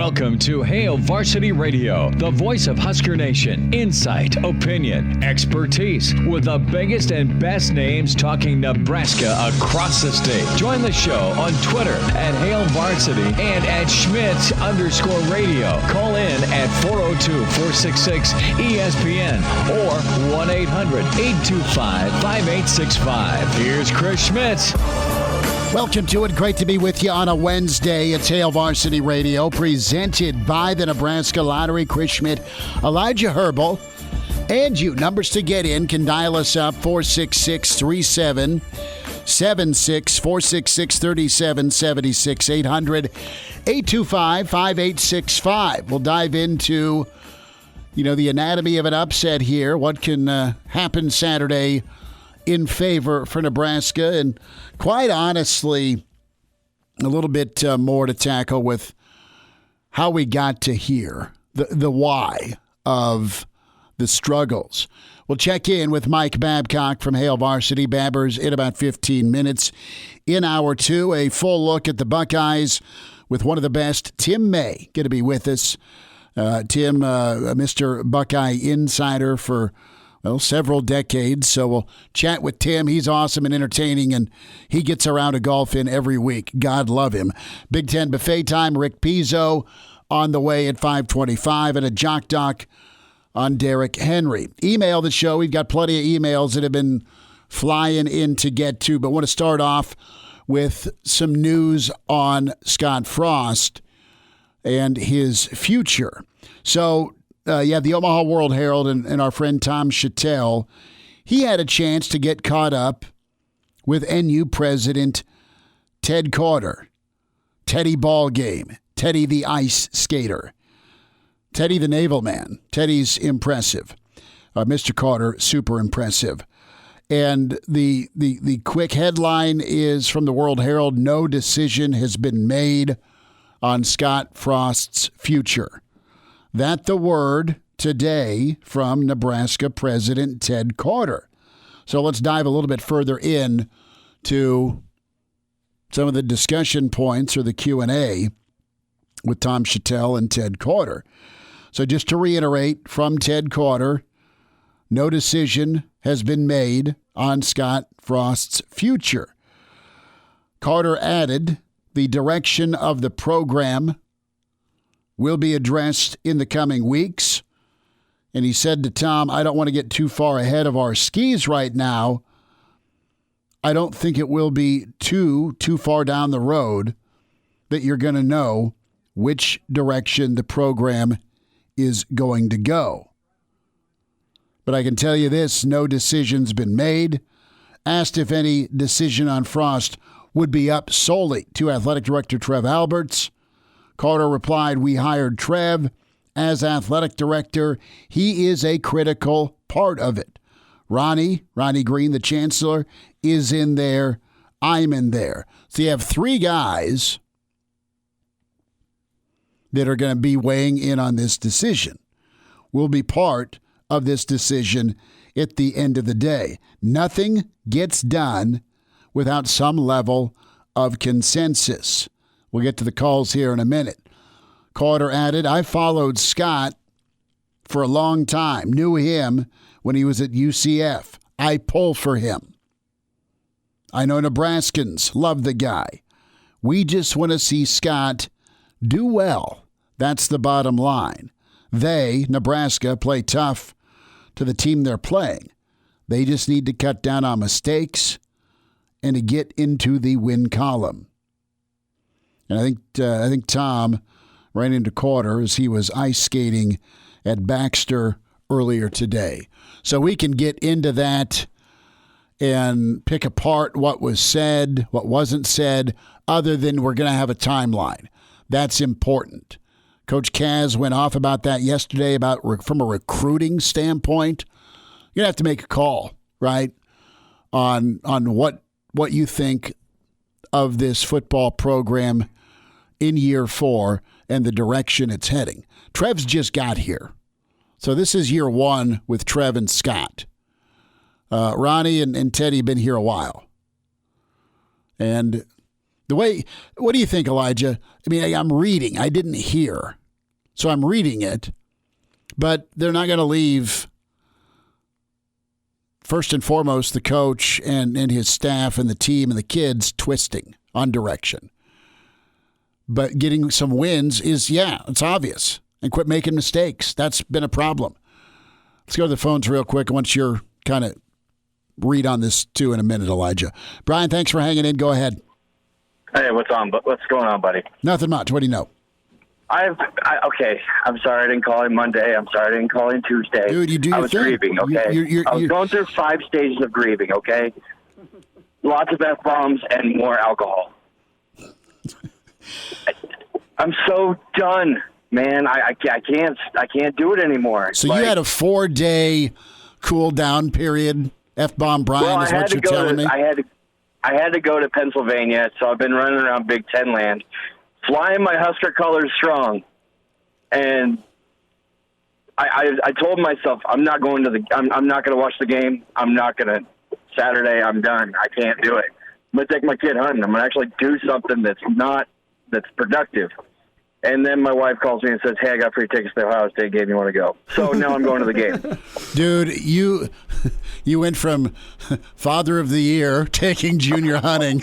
Welcome to Hail Varsity Radio, the voice of Husker Nation. Insight, opinion, expertise, with the biggest and best names talking Nebraska across the state. Join the show on Twitter at Hail Varsity and at Schmidt_radio. Call in at 402-466-ESPN or 1-800-825-5865. Here's Chris Schmidt. Welcome to it. Great to be with you on a Wednesday. It's Hail Varsity Radio, presented by the Nebraska Lottery. Chris Schmidt, Elijah Herbel, and you. Numbers to get in can dial us up 466-3776, 466-3776, 800-825-5865. We'll dive into, the anatomy of an upset here. What can happen Saturday in favor for Nebraska, and quite honestly, a little bit more to tackle with how we got to here, the why of the struggles. We'll check in with Mike Babcock from Hail Varsity. Babbers in about 15 minutes. In hour two, a full look at the Buckeyes with one of the best, Tim May, going to be with us. Tim, Mr. Buckeye Insider for several decades. So we'll chat with Tim. He's awesome and entertaining, and he gets a round of golf in every week. God love him. Big Ten buffet time. Rick Pizzo on the way at 5:25, and a jock doc on Derrick Henry. Email the show. We've got plenty of emails that have been flying in to get to, but want to start off with some news on Scott Frost and his future. So, the Omaha World Herald and our friend Tom Chattel, he had a chance to get caught up with NU President Ted Carter. Teddy Ballgame, Teddy the Ice Skater, Teddy the Naval Man. Teddy's impressive. Mr. Carter, super impressive. And the quick headline is from the World Herald: no decision has been made on Scott Frost's future. That the word today from Nebraska President Ted Carter. So let's dive a little bit further in to some of the discussion points or the Q&A with Tom Chattel and Ted Carter. So just to reiterate from Ted Carter, no decision has been made on Scott Frost's future. Carter added, the direction of the program will be addressed in the coming weeks. And he said to Tom, I don't want to get too far ahead of our skis right now. I don't think it will be too far down the road that you're going to know which direction the program is going to go. But I can tell you this, no decision's been made. Asked if any decision on Frost would be up solely to Athletic Director Trev Alberts, Carter replied, we hired Trev as athletic director. He is a critical part of it. Ronnie Green, the chancellor, is in there. I'm in there. So you have three guys that are going to be weighing in on this decision. Will be part of this decision at the end of the day. Nothing gets done without some level of consensus. We'll get to the calls here in a minute. Carter added, I followed Scott for a long time, knew him when he was at UCF. I pull for him. I know Nebraskans love the guy. We just want to see Scott do well. That's the bottom line. They, Nebraska, play tough to the team they're playing. They just need to cut down on mistakes and to get into the win column. And I think Tom ran into Carter as he was ice skating at Baxter earlier today. So we can get into that and pick apart what was said, what wasn't said, other than we're going to have a timeline. That's important. Coach Kaz went off about that yesterday, about from a recruiting standpoint. You're going to have to make a call, right, on what you think of this football program in year 4 and the direction it's heading. Trev's just got here. So this is year 1 with Trev and Scott. Ronnie and Teddy have been here a while. And What do you think, Elijah? I mean, I'm reading. I didn't hear. So I'm reading it. But they're not going to leave, first and foremost, the coach and his staff and the team and the kids twisting on direction. But getting some wins is, it's obvious. And quit making mistakes. That's been a problem. Let's go to the phones real quick. I want your kind of read on this, too, in a minute, Elijah. Brian, thanks for hanging in. Go ahead. Hey, what's going on, buddy? Nothing much. What do you know? Okay. I'm sorry I didn't call in Monday. I'm sorry I didn't call in Tuesday. Dude, you do your thing. Grieving, okay? I was going through 5 stages of grieving, okay? Lots of F-bombs and more alcohol. I'm so done, man. I can't do it anymore. So you had a 4-day cool down period. F-bomb Brian is what you're telling me? I had to go to Pennsylvania, so I've been running around Big Ten land, flying my Husker colors strong. And I told myself, I'm not going to I'm not going to watch the game. I'm not going to. Saturday, I'm done. I can't do it. I'm going to take my kid hunting. I'm going to actually do something that's productive. And then my wife calls me and says, hey, I got free tickets to the Ohio State game. You want to go? So now I'm going to the game. Dude, you went from Father of the Year, taking junior hunting,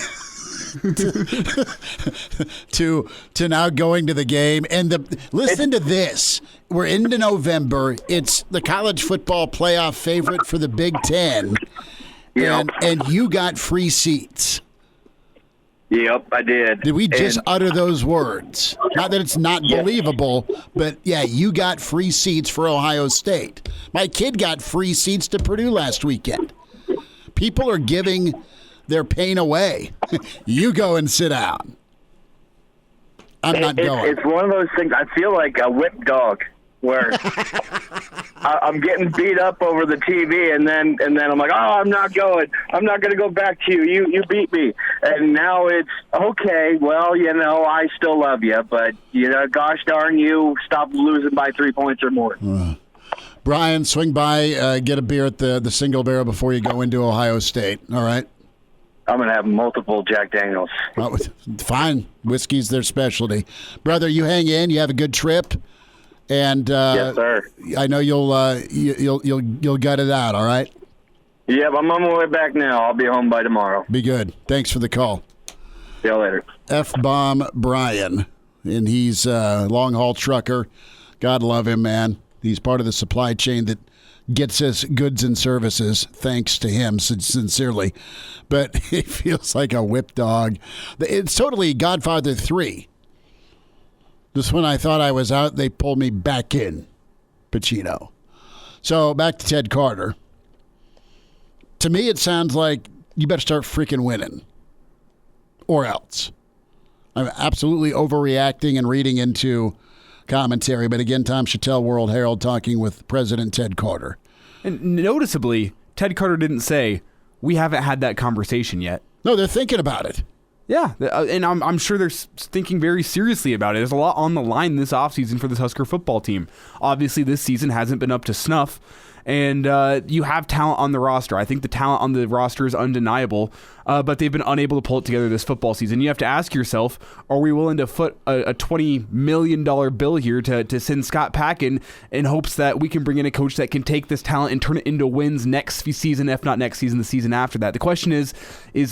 to now going to the game. And listen to this. We're into November. It's the college football playoff favorite for the Big Ten. Yep. And you got free seats. Yep, I did. Did we just utter those words? Not that it's not believable, but you got free seats for Ohio State. My kid got free seats to Purdue last weekend. People are giving their pain away. You go and sit down. I'm not going. It's one of those things. I feel like a whipped dog where I'm getting beat up over the TV, and then I'm like, oh, I'm not going. I'm not going to go back to you. You beat me. And now it's, okay, well, I still love you, but, gosh darn you, stop losing by 3 points or more. Brian, swing by, get a beer at the Single Barrel before you go into Ohio State, all right? I'm going to have multiple Jack Daniels. Oh, fine. Whiskey's their specialty. Brother, you hang in. You have a good trip. And yes, sir. I know you'll gut it out. All right. Yep, I'm on my way back now. I'll be home by tomorrow. Be good. Thanks for the call. See you later. F-bomb Brian, and he's a long haul trucker. God love him, man. He's part of the supply chain that gets us goods and services. Thanks to him, sincerely. But it feels like a whip dog. It's totally Godfather 3. Just when I thought I was out, they pulled me back in. Pacino. So back to Ted Carter. To me, it sounds like you better start freaking winning. Or else. I'm absolutely overreacting and reading into commentary. But again, Tom Chattel, World Herald, talking with President Ted Carter. And noticeably, Ted Carter didn't say, we haven't had that conversation yet. No, they're thinking about it. Yeah, and I'm sure they're thinking very seriously about it. There's a lot on the line this offseason for this Husker football team. Obviously, this season hasn't been up to snuff, and you have talent on the roster. I think the talent on the roster is undeniable, but they've been unable to pull it together this football season. You have to ask yourself, are we willing to foot a $20 million bill here to send Scott Pack in hopes that we can bring in a coach that can take this talent and turn it into wins next season, if not next season, the season after that? The question is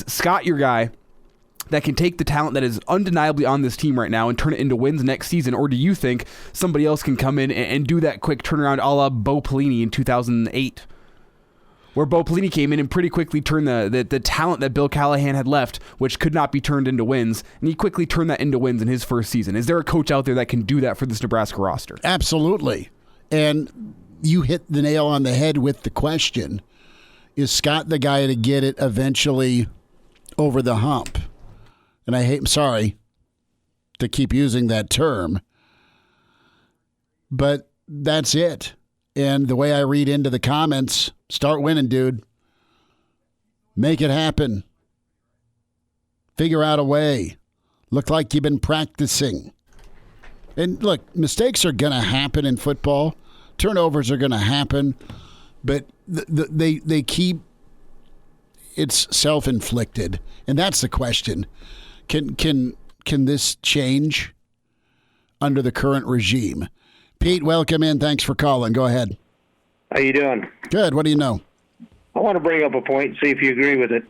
Scott your guy that can take the talent that is undeniably on this team right now and turn it into wins next season? Or do you think somebody else can come in and do that quick turnaround a la Bo Pelini in 2008? Where Bo Pelini came in and pretty quickly turned the talent that Bill Callahan had left, which could not be turned into wins, and he quickly turned that into wins in his first season. Is there a coach out there that can do that for this Nebraska roster? Absolutely. And you hit the nail on the head with the question, is Scott the guy to get it eventually over the hump? And I'm sorry to keep using that term, but that's it. And the way I read into the comments, start winning, dude. Make it happen. Figure out a way. Look like you've been practicing. And look, mistakes are going to happen in football. Turnovers are going to happen, but they keep, it's self-inflicted. And that's the question. Can this change under the current regime? Pete, welcome in. Thanks for calling. Go ahead. How you doing? Good. What do you know? I want to bring up a point and see if you agree with it.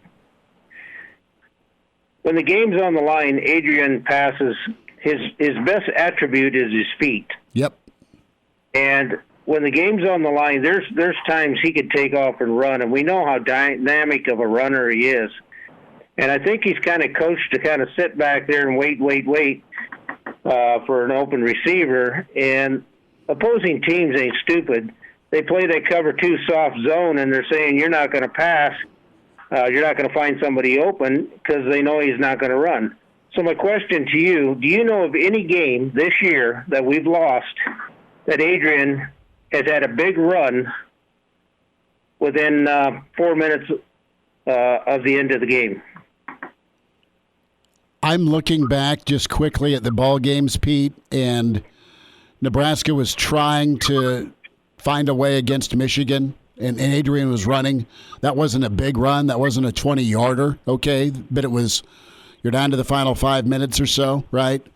When the game's on the line, Adrian passes. His best attribute is his feet. Yep. And when the game's on the line, there's times he could take off and run, and we know how dynamic of a runner he is. And I think he's kind of coached to kind of sit back there and wait for an open receiver. And opposing teams ain't stupid. They play that cover 2 soft zone, and they're saying you're not going to pass. You're not going to find somebody open because they know he's not going to run. So my question to you, do you know of any game this year that we've lost that Adrian has had a big run within 4 minutes of the end of the game? I'm looking back just quickly at the ball games, Pete, and Nebraska was trying to find a way against Michigan, and Adrian was running. That wasn't a big run. That wasn't a 20-yarder, okay? But it was, you're down to the final 5 minutes or so, right?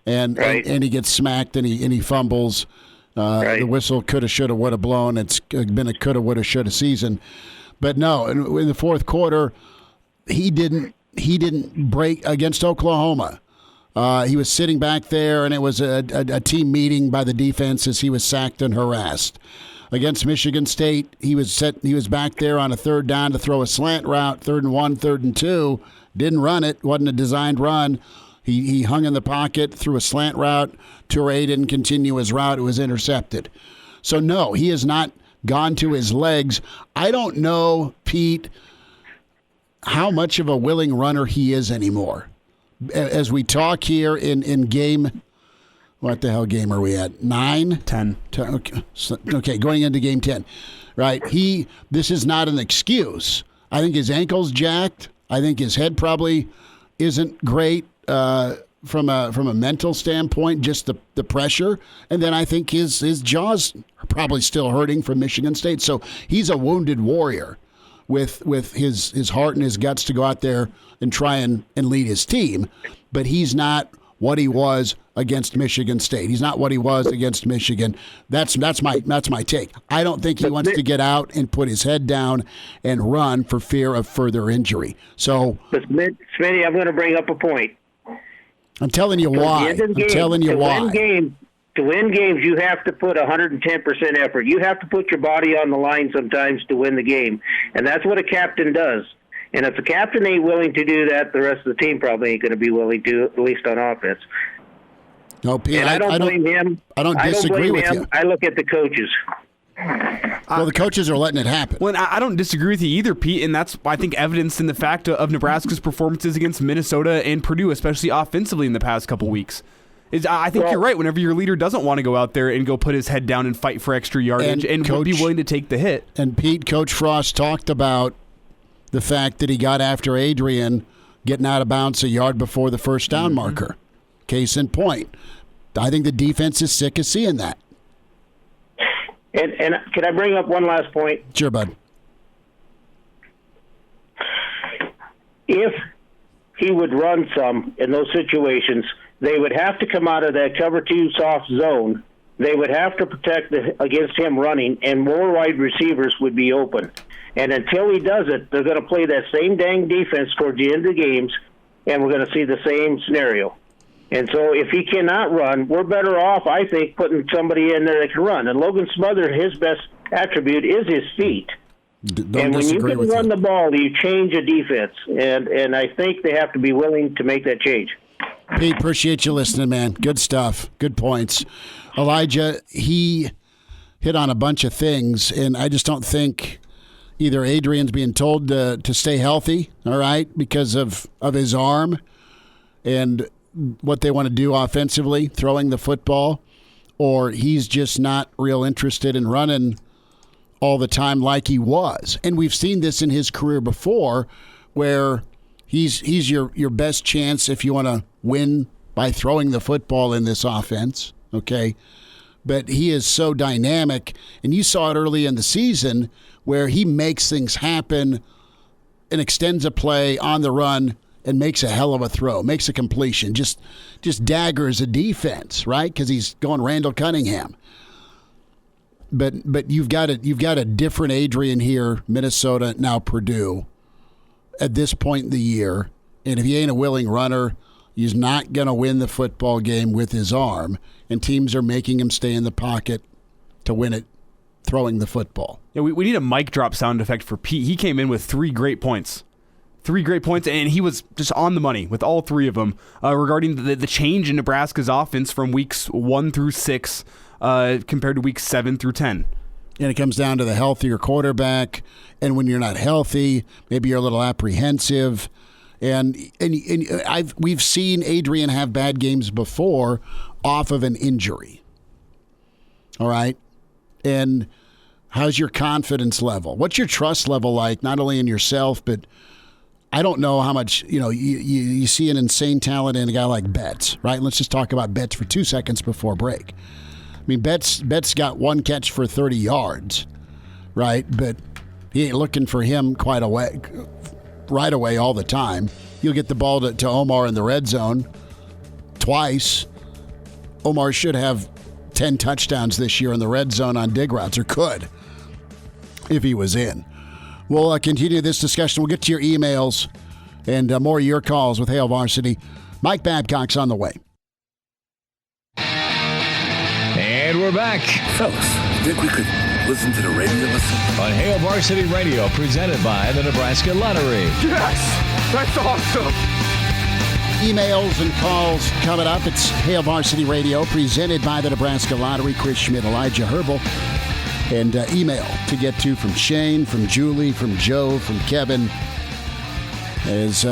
And he gets smacked and he fumbles. The whistle coulda, shoulda, woulda blown. It's been a coulda, woulda, shoulda season. But no, in the fourth quarter, he didn't break against Oklahoma. He was sitting back there, and it was a team meeting by the defense as he was sacked and harassed. Against Michigan State, he was back there on a third down to throw a slant route, 3rd and 1, 3rd and 2. Didn't run it. Wasn't a designed run. He hung in the pocket, threw a slant route. Toure didn't continue his route. It was intercepted. So, no, he has not gone to his legs. I don't know, Pete, how much of a willing runner he is anymore. As we talk here in game, what the hell game are we at? 9? 10. Okay, going into game 10. Right. This is not an excuse. I think his ankle's jacked. I think his head probably isn't great from a mental standpoint, just the pressure. And then I think his jaws are probably still hurting from Michigan State. So he's a wounded warrior with his heart and his guts to go out there and try and lead his team. But he's not what he was against Michigan State. He's not what he was against Michigan. That's my take. I don't think he wants to get out and put his head down and run for fear of further injury. So, Smitty, I'm going to bring up a point. I'm telling you why. To win games, you have to put 110% effort. You have to put your body on the line sometimes to win the game, and that's what a captain does. And if the captain ain't willing to do that, the rest of the team probably ain't going to be willing to, at least on offense. No, Pete, and I don't blame him. I don't disagree with you. I look at the coaches. Well, the coaches are letting it happen. Well, I don't disagree with you either, Pete, and that's, I think, evidenced in the fact of Nebraska's performances against Minnesota and Purdue, especially offensively in the past couple weeks. I think you're right. Whenever your leader doesn't want to go out there and go put his head down and fight for extra yardage and would be willing to take the hit. And Pete, Coach Frost talked about the fact that he got after Adrian getting out of bounds a yard before the first down marker. Case in point. I think the defense is sick of seeing that. And can I bring up one last point? Sure, bud. If he would run some in those situations, they would have to come out of that cover 2 soft zone. They would have to protect against him running, and more wide receivers would be open. And until he does it, they're going to play that same dang defense towards the end of the games, and we're going to see the same scenario. And so if he cannot run, we're better off, I think, putting somebody in there that can run. And Logan Smother, his best attribute is his feet. And when you can run the ball, you change a defense. And I think they have to be willing to make that change. Pete, appreciate you listening, man. Good stuff. Good points. Elijah, he hit on a bunch of things, and I just don't think either Adrian's being told to stay healthy, all right, because of his arm and what they want to do offensively, throwing the football, or he's just not real interested in running all the time like he was. And we've seen this in his career before where he's your best chance if you want to win by throwing the football in this offense, okay? But he is so dynamic, and you saw it early in the season where he makes things happen and extends a play on the run and makes a hell of a throw, makes a completion, just daggers a defense, right? Because he's going Randall Cunningham. But you've got a different Adrian here, Minnesota, now Purdue, at this point in the year. And if he ain't a willing runner, he's not going to win the football game with his arm. And teams are making him stay in the pocket to win it, throwing the football. Yeah, we need a mic drop sound effect for Pete. He came in with 3 great points. 3 great points, and he was just on the money with all 3 of them regarding the change in Nebraska's offense from weeks 1 through 6 compared to weeks 7 through 10. And it comes down to the healthier quarterback, and when you're not healthy, maybe you're a little apprehensive. And we've seen Adrian have bad games before off of an injury. All right? And how's your confidence level? What's your trust level like, not only in yourself, but I don't know how much, you see an insane talent in a guy like Betts, right? Let's just talk about Betts for 2 seconds before break. I mean, Betts got 1 catch for 30 yards, right? But he ain't looking for him right away all the time. You'll get the ball to Omar in the red zone twice. Omar should have 10 touchdowns this year in the red zone on dig routes, or could, if he was in. We'll continue this discussion. We'll get to your emails and more of your calls with Hail Varsity. Mike Babcock's on the way. And we're back Fellas, think we could listen to the radio listen? on Hail Varsity Radio, presented by the Nebraska Lottery. Yes! That's awesome! Emails and calls coming up. It's Hail Varsity Radio, presented by the Nebraska Lottery. Chris Schmidt, Elijah Herbel. And email to get to from Shane, from Julie, from Joe, from Kevin, is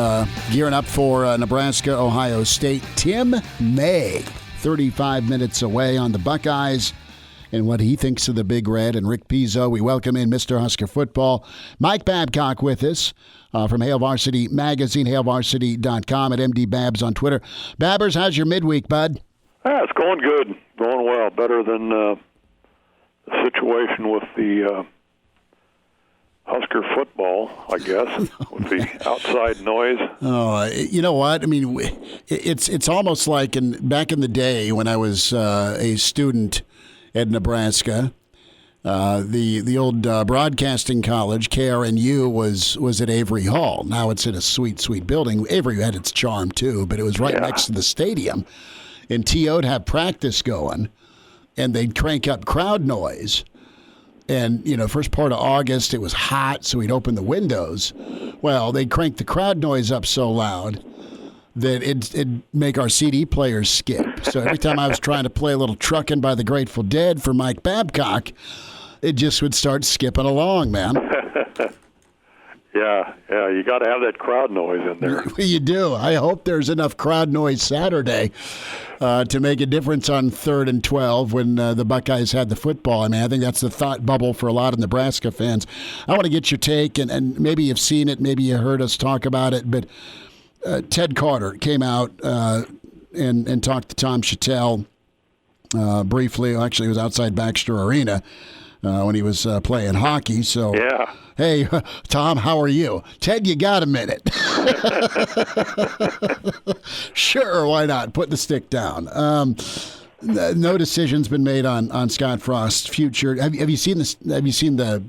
gearing up for Nebraska, Ohio State. Tim May, 35 minutes away on the Buckeyes, and what he thinks of the Big Red. And Rick Pizzo, we welcome in Mr. Husker Football. Mike Babcock with us from Hail Varsity Magazine, hailvarsity.com, at MD Babs on Twitter. Babbers, how's your midweek, bud? It's going good. Going well. Better than the situation with the Husker football, I guess, with the outside noise. Oh, you know what? I mean, it's almost like back in the day when I was a student at Nebraska, the old broadcasting college, KRNU, was at Avery Hall. Now it's in a sweet, sweet building. Avery had its charm too, but it was right next to the stadium. And TO'd have practice going, and they'd crank up crowd noise. And, first part of August, it was hot, so we'd open the windows. Well, they'd crank the crowd noise up so loud that it'd make our CD players skip. So every time I was trying to play a little Truckin' by the Grateful Dead for Mike Babcock, it just would start skipping along, man. Yeah, you got to have that crowd noise in there. You do. I hope there's enough crowd noise Saturday to make a difference on 3rd and 12 when the Buckeyes had the football. I mean, I think that's the thought bubble for a lot of Nebraska fans. I want to get your take, and maybe you've seen it, maybe you heard us talk about it, but Ted Carter came out and talked to Tom Chattel briefly. Actually, it was outside Baxter Arena when he was playing hockey. So, hey, Tom, how are you? Ted, you got a minute? Sure, why not? Put the stick down. No decision's been made on Scott Frost's future. Have you seen this? Have you seen the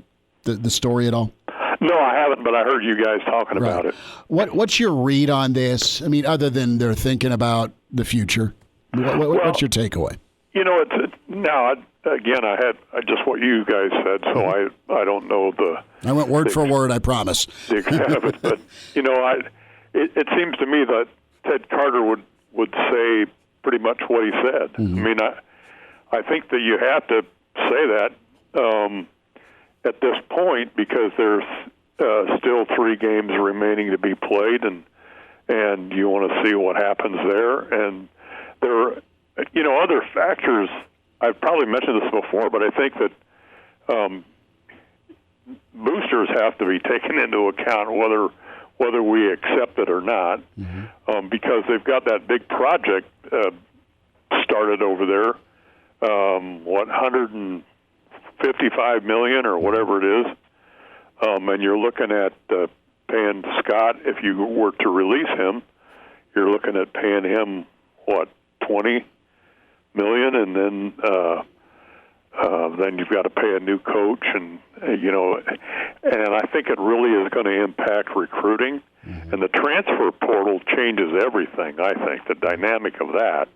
story at all? No, I haven't, but I heard you guys talking about it. What's your read on this? I mean, other than they're thinking about the future, what's your takeaway? It's now. Again, I had just what you guys said, so I don't know I went word for word, I promise. The extent of it, but it seems to me that Ted Carter would say pretty much what he said. Mm-hmm. I mean, I think that you have to say that at this point because there's still 3 games remaining to be played, and you want to see what happens there. And there are, other factors. I've probably mentioned this before, but I think that boosters have to be taken into account whether we accept it or not, because they've got that big project started over there. $155 million or whatever it is, and you're looking at paying Scott, if you were to release him, you're looking at paying him, what, $20 million, and then you've got to pay a new coach, and I think it really is going to impact recruiting, and the transfer portal changes everything. I think the dynamic of that.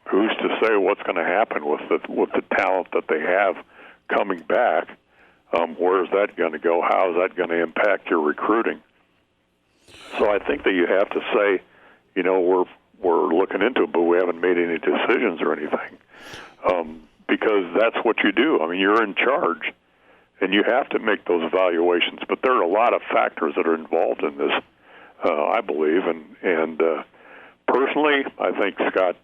Who's to say what's going to happen with the talent that they have coming back? Where is that going to go? How is that going to impact your recruiting? So I think that you have to say, we're looking into it, but we haven't made any decisions or anything, because that's what you do. I mean, you're in charge, and you have to make those evaluations. But there are a lot of factors that are involved in this, I believe, and personally, I think Scott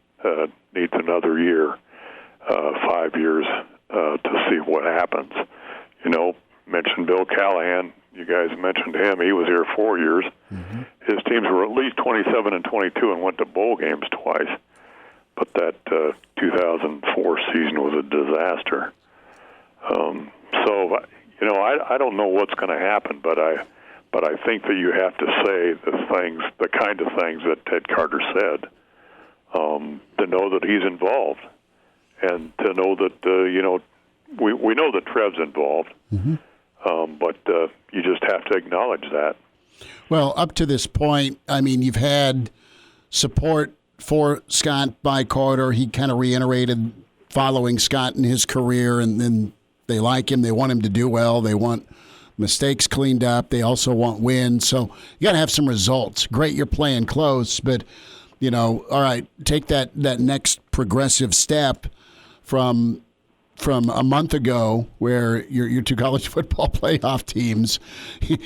needs another year, 5 years, to see what happens. Mentioned Bill Callahan. You guys mentioned him. He was here 4 years. Mm-hmm. His teams were at least 27 and 22 and went to bowl games twice. But that 2004 season was a disaster. I don't know what's going to happen, but I think that you have to say the kind of things that Ted Carter said, to know that he's involved, and to know that we know that Trev's involved, mm-hmm. But you just have to acknowledge that. Well, up to this point, I mean, you've had support for Scott by Carter. He kind of reiterated following Scott in his career, and then they like him. They want him to do well. They want mistakes cleaned up. They also want wins. So you got to have some results. Great, you're playing close, but all right, take that next progressive step from a month ago, where your two college football playoff teams,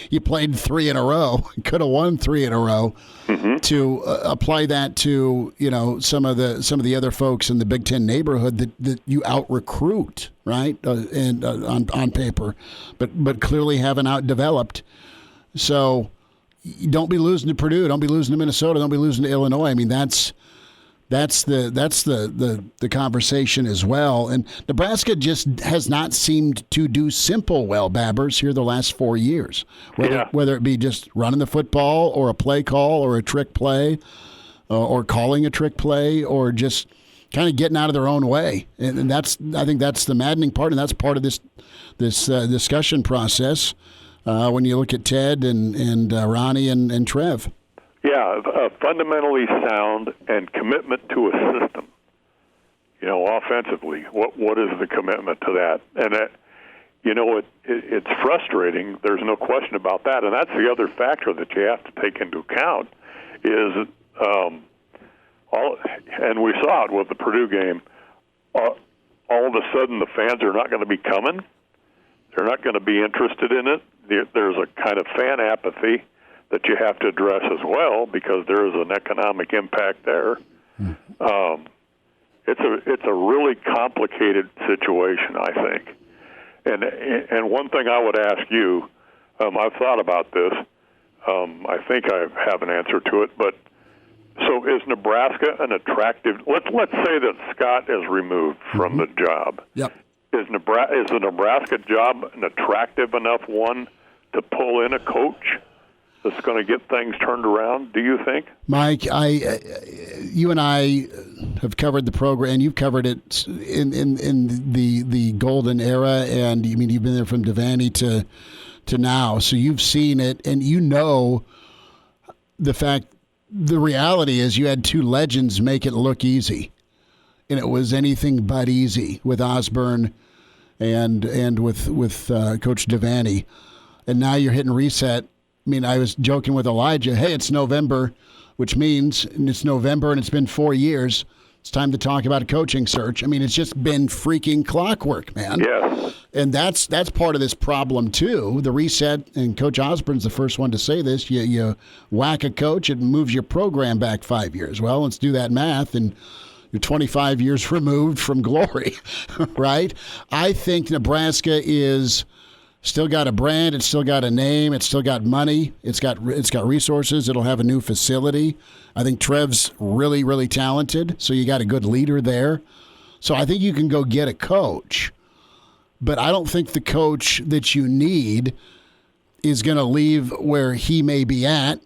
you played 3 in a row, could have won 3 in a row, mm-hmm. to apply that to some of the other folks in the Big Ten neighborhood that you out recruit, right, and on paper, but clearly haven't outdeveloped. So don't be losing to Purdue, don't be losing to Minnesota, don't be losing to Illinois. I mean, that's the conversation as well. And Nebraska just has not seemed to do simple well, Babbers, here the last 4 years. Whether it be just running the football, or a play call, or a trick play, or calling a trick play, or just kind of getting out of their own way. And I think that's the maddening part, and that's part of this discussion process when you look at Ted and Ronnie and Trev. Yeah, fundamentally sound and commitment to a system. Offensively, what is the commitment to that? And it's frustrating. There's no question about that. And that's the other factor that you have to take into account is and we saw it with the Purdue game. All of a sudden, the fans are not going to be coming. They're not going to be interested in it. There's a kind of fan apathy that you have to address as well, because there is an economic impact there. It's a really complicated situation, I think. And one thing I would ask you, I've thought about this. I think I have an answer to it. But so is Nebraska an attractive? Let's say that Scott is removed from the job. Yep. Is the Nebraska job an attractive enough one to pull in a coach that's going to get things turned around, do you think? Mike, you and I have covered the program, and you've covered it in the golden era, and you've been there from Devaney to now, so you've seen it, and the reality is you had two legends make it look easy, and it was anything but easy with Osborne and with Coach Devaney, and now you're hitting reset. I was joking with Elijah, hey, it's November, which means it's November and it's been 4 years. It's time to talk about a coaching search. It's just been freaking clockwork, man. Yes. And that's part of this problem, too. The reset, and Coach Osborne's the first one to say this, you whack a coach, it moves your program back 5 years. Well, let's do that math, and you're 25 years removed from glory, right? I think Nebraska is still got a brand, it's still got a name, it's still got money, it's got resources, it'll have a new facility. I think Trev's really, really talented, so you got a good leader there. So I think you can go get a coach, but I don't think the coach that you need is going to leave where he may be at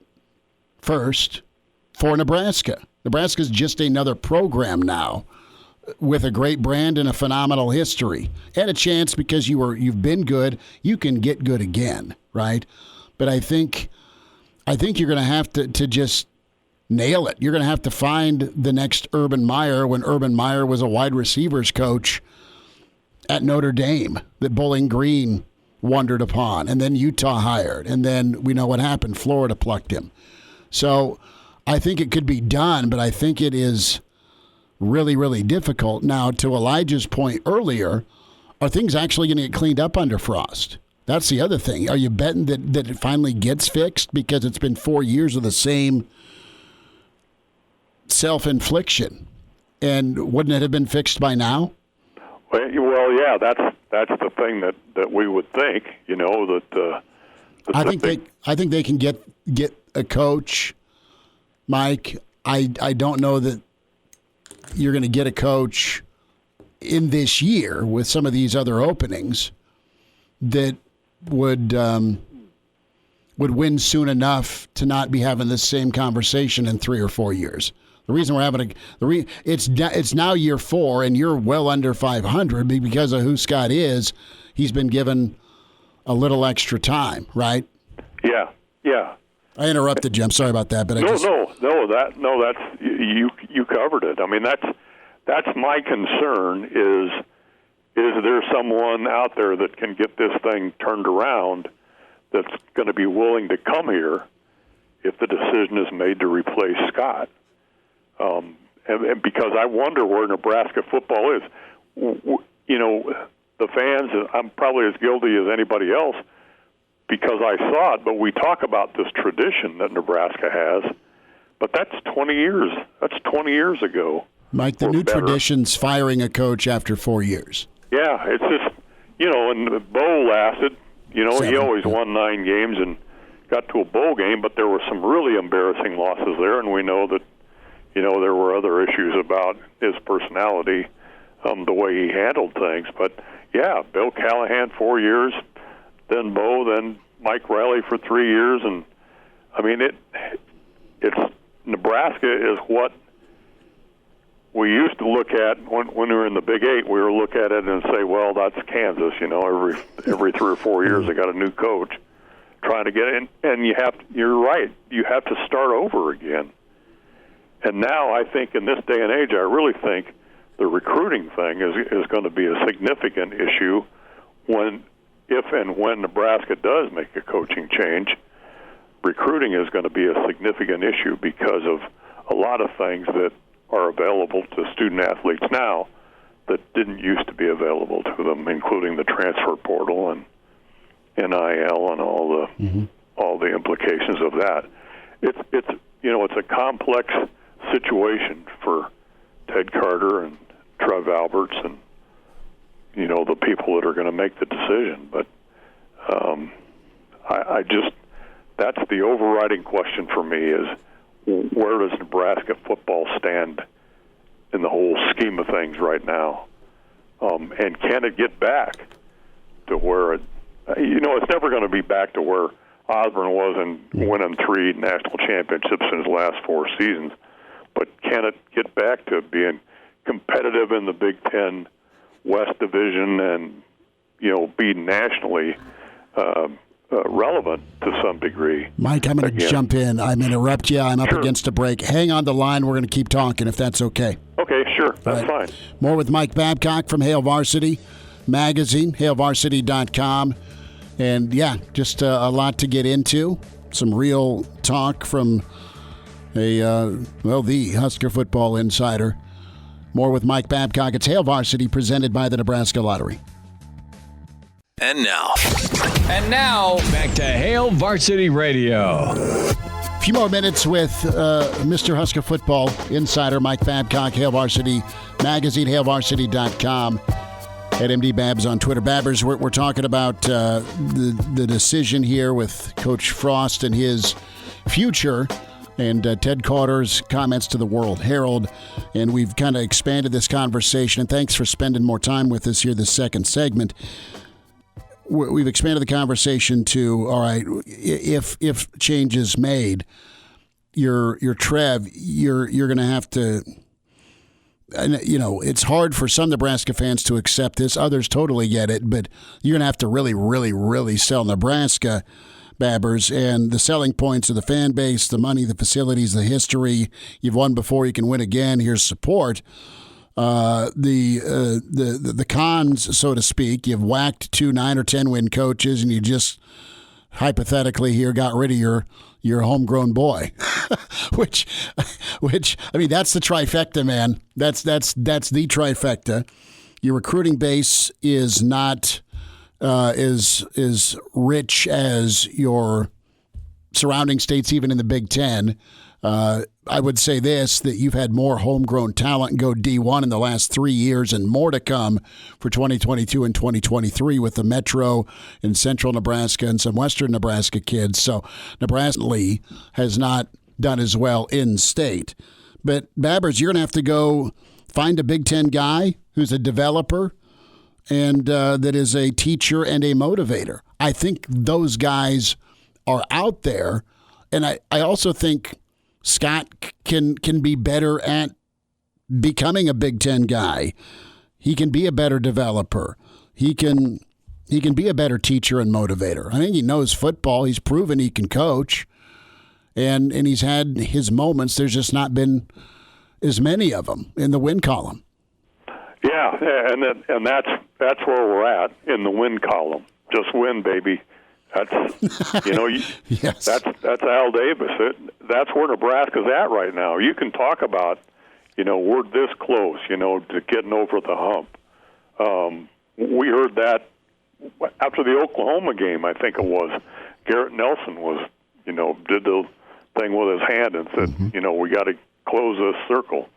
first for Nebraska. Nebraska's just another program now with a great brand and a phenomenal history. And a chance because you've been good, you can get good again, right? But I think you're going to have to just nail it. You're going to have to find the next Urban Meyer when Urban Meyer was a wide receivers coach at Notre Dame that Bowling Green wondered upon, and then Utah hired, and then we know what happened. Florida plucked him. So I think it could be done, but I think it is really, really difficult. Now, to Elijah's point earlier, are things actually going to get cleaned up under Frost? That's the other thing. Are you betting that it finally gets fixed because it's been 4 years of the same self-infliction? And wouldn't it have been fixed by now? Well, yeah, that's the thing that we would think. That I think they can get a coach, Mike. I don't know that you're going to get a coach in this year with some of these other openings that would win soon enough to not be having this same conversation in 3 or 4 years. The reason we're having it's now year 4 and you're well under 500 because of who Scott is. He's been given a little extra time, right? Yeah. I interrupted you. I'm sorry about that, but that's you covered it. I mean, that's my concern is there someone out there that can get this thing turned around that's going to be willing to come here if the decision is made to replace Scott? And because I wonder where Nebraska football is. The fans, I'm probably as guilty as anybody else because I saw it, but we talk about this tradition that Nebraska has, but that's 20 years. That's 20 years ago. Mike, the new tradition's firing a coach after 4 years. Yeah, it's just, and Bo lasted, he always won 9 games and got to a bowl game, but there were some really embarrassing losses there, and we know that, there were other issues about his personality, the way he handled things. But, yeah, Bill Callahan 4 years, then Bo, then Mike Riley for 3 years. And, I mean, it's Nebraska is what we used to look at when we were in the Big 8. We were look at it and say, well, that's Kansas. Every 3 or 4 years they got a new coach trying to get in. And you're right. You have to start over again. And now I think in this day and age, I really think the recruiting thing is going to be a significant issue if and when Nebraska does make a coaching change. Recruiting is going to be a significant issue because of a lot of things that are available to student athletes now that didn't used to be available to them, including the transfer portal and NIL and all the implications of that. It's a complex situation for Ted Carter and Trev Alberts and the people that are going to make the decision. But I just that's the overriding question for me is where does Nebraska football stand in the whole scheme of things right now, and can it get back to where it's never going to be back to where Osborne was and winning 3 national championships in his last 4 seasons. But can it get back to being competitive in the Big Ten West Division and, be nationally relevant to some degree? Mike, I'm going to jump in. I'm interrupt you. I'm up against a break. Hang on the line. We're going to keep talking if that's okay. Okay, sure. That's fine. More with Mike Babcock from Hail Varsity Magazine, hailvarsity.com. And, just a lot to get into. Some real talk from the Husker football insider. More with Mike Babcock. It's Hail Varsity presented by the Nebraska Lottery. And now, back to Hail Varsity Radio. A few more minutes with Mr. Husker football insider Mike Babcock, Hail Varsity Magazine, hailvarsity.com. At MD Babs on Twitter. Babbers, we're talking about the decision here with Coach Frost and his future and Ted Carter's comments to the World Herald. And we've kind of expanded this conversation. And thanks for spending more time with us here this second segment. we've expanded the conversation to, all right, if change is made, you're Trev, you're going to have to, and it's hard for some Nebraska fans to accept this. Others totally get it, but you're going to have to really, really, really sell Nebraska, Babbers, and the selling points of the fan base, the money, the facilities, the history. You've won before, you can win again. Here's support. The cons, so to speak, you've whacked 2 9 or 10 win coaches, and you just hypothetically here got rid of your homegrown boy, which I mean, that's the trifecta, man. That's the trifecta. Your recruiting base is not as rich as your surrounding states, even in the Big Ten. I would say this, that you've had more homegrown talent go D1 in the last 3 years and more to come for 2022 and 2023 with the Metro in central Nebraska and some western Nebraska kids. So Nebraska has not done as well in state. But Babbers, you're going to have to go find a Big Ten guy who's a developer and that is a teacher and a motivator. I think those guys are out there. And I also think Scott can be better at becoming a Big Ten guy. He can be a better developer. He can be a better teacher and motivator. I think he knows football. He's proven he can coach, and he's had his moments. There's just not been as many of them in the win column. Yeah, and that's where we're at in the win column. Just win, baby. That's yes. That's Al Davis. That's where Nebraska's at right now. You can talk about, we're this close, to getting over the hump. We heard that after the Oklahoma game, I think it was. Garrett Nelson was, did the thing with his hand and said, we got to close this circle.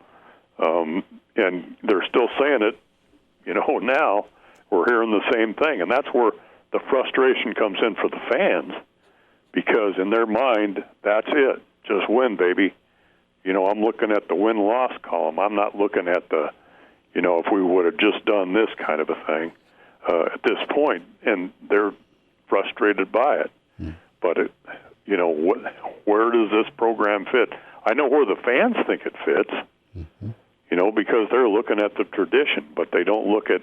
And they're still saying it, now we're hearing the same thing. And that's where the frustration comes in for the fans, because in their mind, that's it. Just win, baby. I'm looking at the win-loss column. I'm not looking at the, if we would have just done this kind of a thing at this point, and they're frustrated by it. But, where does this program fit? I know where the fans think it fits, because they're looking at the tradition, but they don't look at,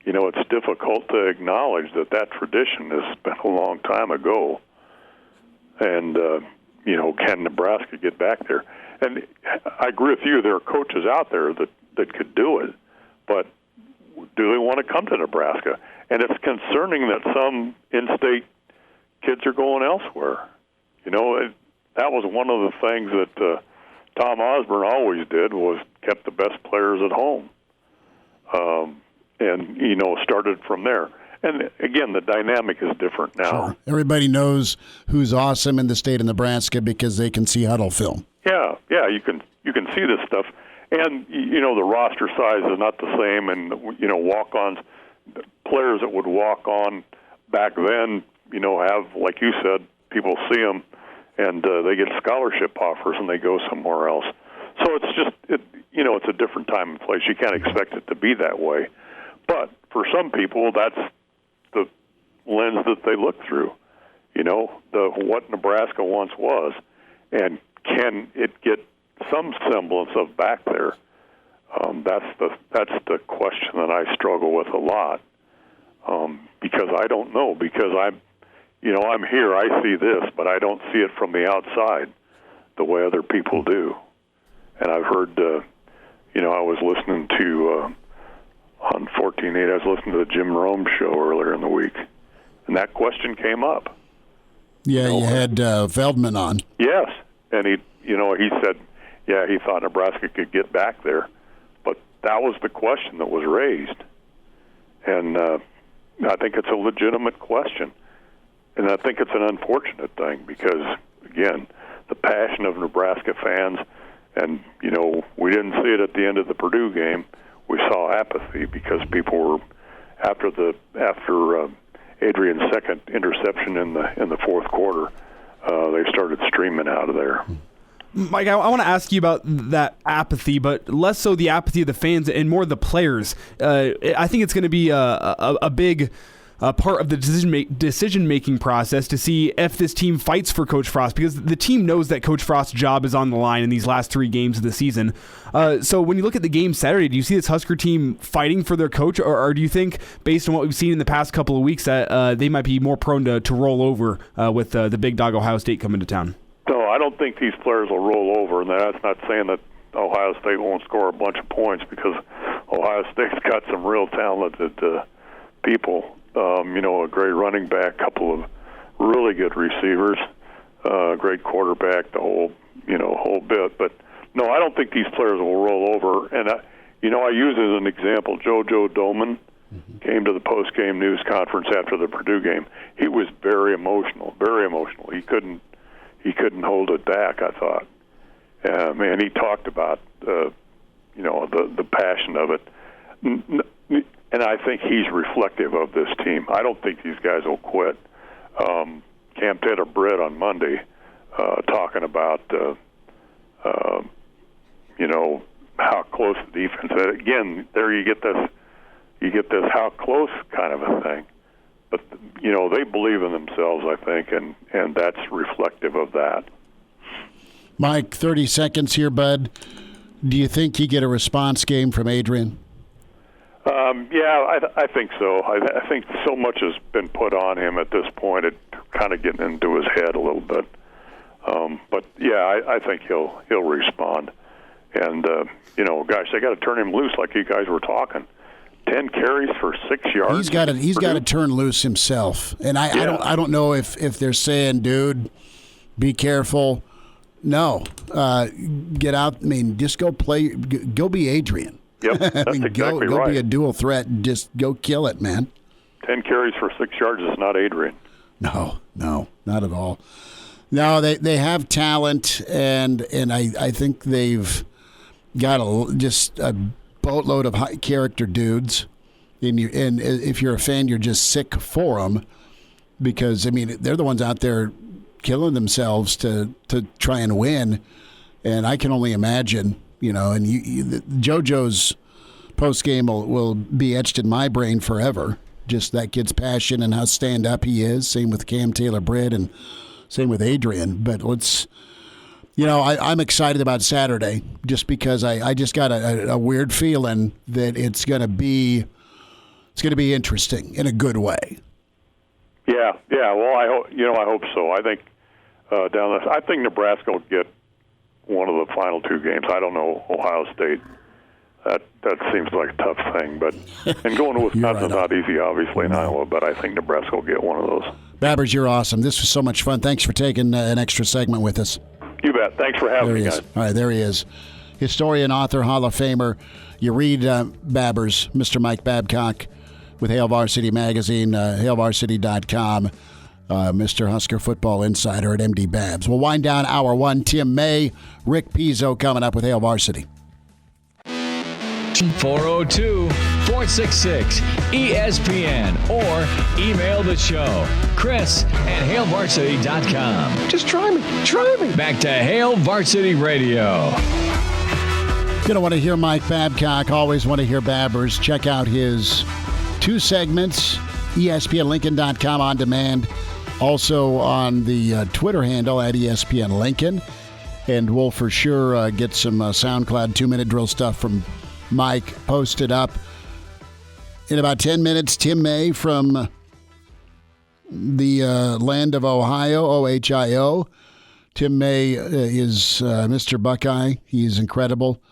it's difficult to acknowledge that tradition has been a long time ago. And, can Nebraska get back there? And I agree with you, there are coaches out there that could do it, but do they want to come to Nebraska? And it's concerning that some in-state kids are going elsewhere. That was one of the things that Tom Osborne always did, was kept the best players at home. And, started from there. And, again, the dynamic is different now. Sure. Everybody knows who's awesome in the state of Nebraska because they can see huddle film. Yeah, you can see this stuff. And, the roster size is not the same. And, walk-ons, players that would walk on back then, have, like you said, people see them and they get scholarship offers and they go somewhere else. So it's just, it's a different time and place. You can't expect it to be that way. But for some people, that's the lens that they look through, what Nebraska once was. And can it get some semblance of back there? That's the question that I struggle with a lot, because I don't know. Because I'm here, I see this, but I don't see it from the outside the way other people do. And I've heard, I was listening to on 14.8, I was listening to the Jim Rome show earlier in the week, and that question came up. Yeah, you had Feldman on. Yes, and he said, he thought Nebraska could get back there, but that was the question that was raised, and I think it's a legitimate question, and I think it's an unfortunate thing because, again, the passion of Nebraska fans, and we didn't see it at the end of the Purdue game. We saw apathy because people were after Adrian's second interception in the fourth quarter. They started streaming out of there. Mike, I want to ask you about that apathy, but less so the apathy of the fans and more the players. I think it's going to be a big part of the decision-making process to see if this team fights for Coach Frost, because the team knows that Coach Frost's job is on the line in these last 3 games of the season. So when you look at the game Saturday, do you see this Husker team fighting for their coach, or do you think, based on what we've seen in the past couple of weeks, that they might be more prone to roll over with the big dog Ohio State coming to town? No, I don't think these players will roll over, and that's not saying that Ohio State won't score a bunch of points, because Ohio State's got some real talented people. A great running back, couple of really good receivers, great quarterback, the whole bit. But no, I don't think these players will roll over. And I use as an example, JoJo Domann came to the post-game news conference after the Purdue game. He was very emotional, very emotional. He couldn't hold it back, I thought. And he talked about the passion of it. And I think he's reflective of this team. I don't think these guys will quit. Cam Taylor-Britt on Monday talking about how close the defense is. Again, there you get this how close kind of a thing. But they believe in themselves, I think, and that's reflective of that. Mike, 30 seconds here, bud. Do you think you get a response game from Adrian? I think so. I think so much has been put on him at this point. It kind of getting into his head a little bit. But I think he'll respond. And gosh, they got to turn him loose, like you guys were talking. 10 carries for 6 yards. He's got to turn loose himself. And I don't know if they're saying, dude, be careful. No, get out. I mean, just go play. Go be Adrian. Yep, that's exactly go right. Be a dual threat and just go kill it, man. 10 carries for 6 yards is not Adrian. No, not at all. No, they have talent, and I think they've got just a boatload of high character dudes. And if you're a fan, you're just sick for them, because they're the ones out there killing themselves to try and win. And I can only imagine. And JoJo's post game will be etched in my brain forever. Just that kid's passion and how stand up he is. Same with Cam Taylor-Britt and same with Adrian. But I'm excited about Saturday just because I just got a weird feeling that it's going to be interesting in a good way. Yeah. Well, I hope so. I think I think Nebraska will get one of the final 2 games. I don't know Ohio State. That seems like a tough thing, and going to Wisconsin is not easy, obviously, in Iowa, but I think Nebraska will get one of those. Babbers, you're awesome. This was so much fun. Thanks for taking an extra segment with us. You bet. Thanks for having me, guys. All right, there he is. Historian, author, Hall of Famer. You read Babbers, Mr. Mike Babcock, with Hail Varsity Magazine, hailvarsity.com. Mr. Husker Football Insider at MD Babs. We'll wind down hour 1. Tim May, Rick Pizzo coming up with Hail Varsity. 402-466-ESPN or email the show, Chris at hailvarsity.com. Just try me. Back to Hail Varsity Radio. You don't want to hear Mike Babcock, always want to hear Babbers. Check out his 2 segments, ESPNLincoln.com on demand. Also on the Twitter handle at ESPN Lincoln. And we'll for sure get some SoundCloud 2-minute drill stuff from Mike posted up. In about 10 minutes, Tim May from the land of Ohio, OHIO. Tim May is Mr. Buckeye. He's incredible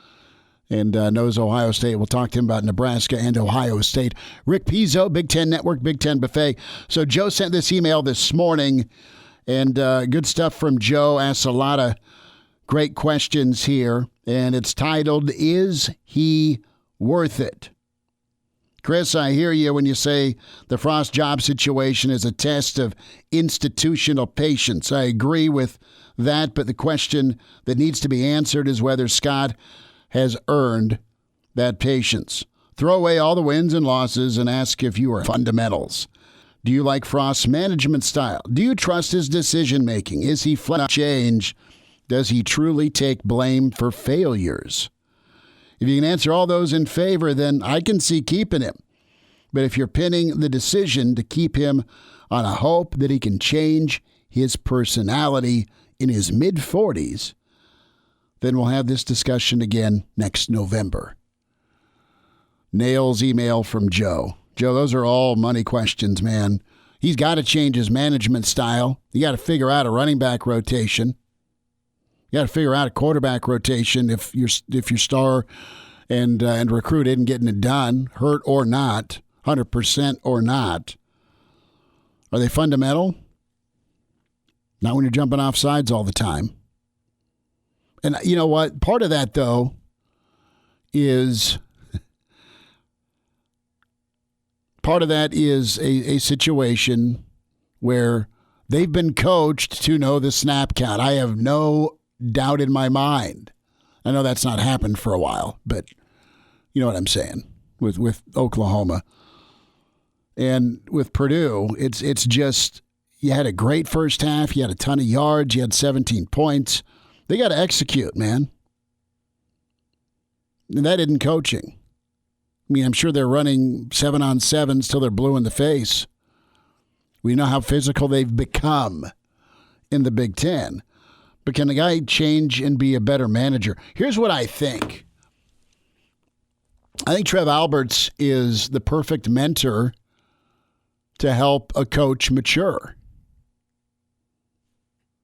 and knows Ohio State. We'll talk to him about Nebraska and Ohio State. Rick Pizzo, Big Ten Network, Big Ten Buffet. So Joe sent this email this morning, and good stuff from Joe. Asks a lot of great questions here, and it's titled, Is He Worth It? Chris, I hear you when you say the Frost job situation is a test of institutional patience. I agree with that, but the question that needs to be answered is whether Scott has earned that patience. Throw away all the wins and losses and ask if you are fundamentals. Do you like Frost's management style? Do you trust his decision-making? Is he flat out change? Does he truly take blame for failures? If you can answer all those in favor, then I can see keeping him. But if you're pinning the decision to keep him on a hope that he can change his personality in his mid-40s, then we'll have this discussion again next November. Nails email from Joe. Joe, those are all money questions, man. He's got to change his management style. You got to figure out a running back rotation. You got to figure out a quarterback rotation if your star and recruit isn't getting it done, hurt or not, 100% or not. Are they fundamental? Not when you're jumping off sides all the time. And you know what? Part of that, though, is a situation where they've been coached to know the snap count. I have no doubt in my mind. I know that's not happened for a while, but you know what I'm saying with Oklahoma. And with Purdue, it's just you had a great first half. You had a ton of yards. You had 17 points. They got to execute, man. And that isn't coaching. I mean, I'm sure they're running 7-on-7s till they're blue in the face. We know how physical they've become in the Big Ten. But can the guy change and be a better manager? Here's what I think. I think Trev Alberts is the perfect mentor to help a coach mature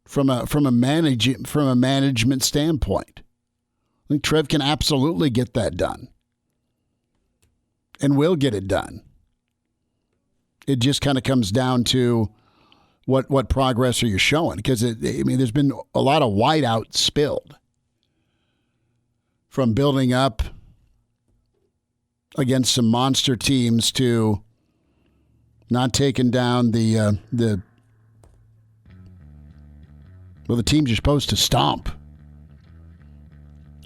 from a management standpoint. I think Trev can absolutely get that done and will get it done. It just kind of comes down to what progress are you showing? Because there's been a lot of whiteout spilled from building up against some monster teams to not taking down the teams you're supposed to stomp.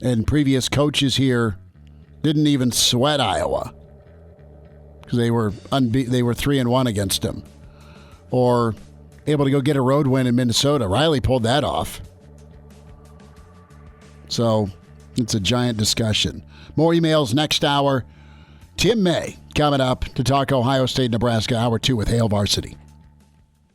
And previous coaches here didn't even sweat Iowa because they were 3-1 against them, or able to go get a road win in Minnesota. Riley pulled that off. So it's a giant discussion. More emails next hour. Tim May coming up to talk Ohio State, Nebraska, Hour 2 with Hail Varsity.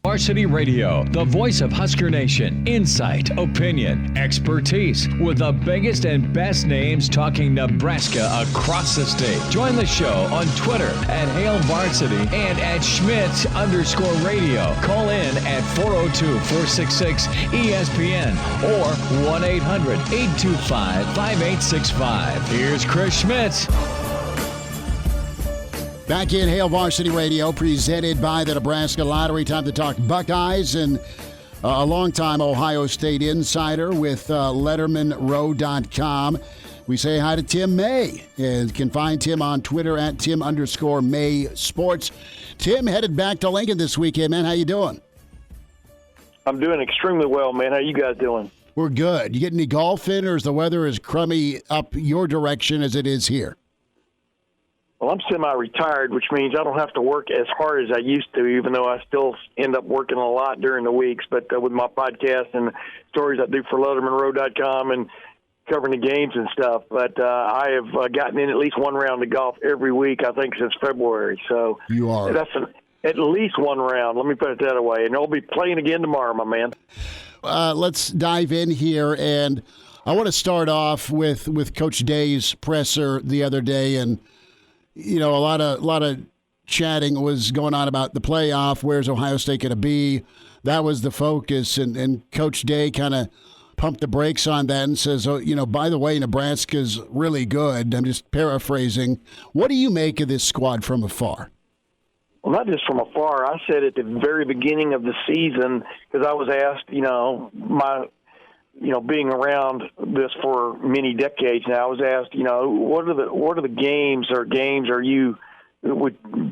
Varsity Radio, the voice of Husker Nation. Insight, opinion, expertise, with the biggest and best names talking Nebraska across the state. Join the show on Twitter at Hail Varsity and at Schmidt_radio. Call in at 402-466-ESPN or 1-800-825-5865. Here's Chris Schmidt. Back in Hail Varsity Radio, presented by the Nebraska Lottery. Time to talk Buckeyes and a longtime Ohio State insider with LettermanRow.com. We say hi to Tim May, and you can find Tim on Twitter at Tim_May Sports. Tim headed back to Lincoln this weekend, man. How you doing? I'm doing extremely well, man. How you guys doing? We're good. You get any golf in, or is the weather as crummy up your direction as it is here? Well, I'm semi-retired, which means I don't have to work as hard as I used to, even though I still end up working a lot during the weeks. But with my podcast and stories I do for LettermanRow.com and covering the games and stuff. But I have gotten in at least one round of golf every week, I think, since February. So you are. That's at least one round. Let me put it that way. And I'll be playing again tomorrow, my man. Let's dive in here. And I want to start off with Coach Day's presser the other day. And you know, a lot of chatting was going on about the playoff. Where's Ohio State going to be? That was the focus, and Coach Day kind of pumped the brakes on that and says, "Oh, you know, by the way, Nebraska's really good." I'm just paraphrasing. What do you make of this squad from afar? Well, not just from afar. I said at the very beginning of the season, because I was asked, being around this for many decades now, I was asked, what are the games would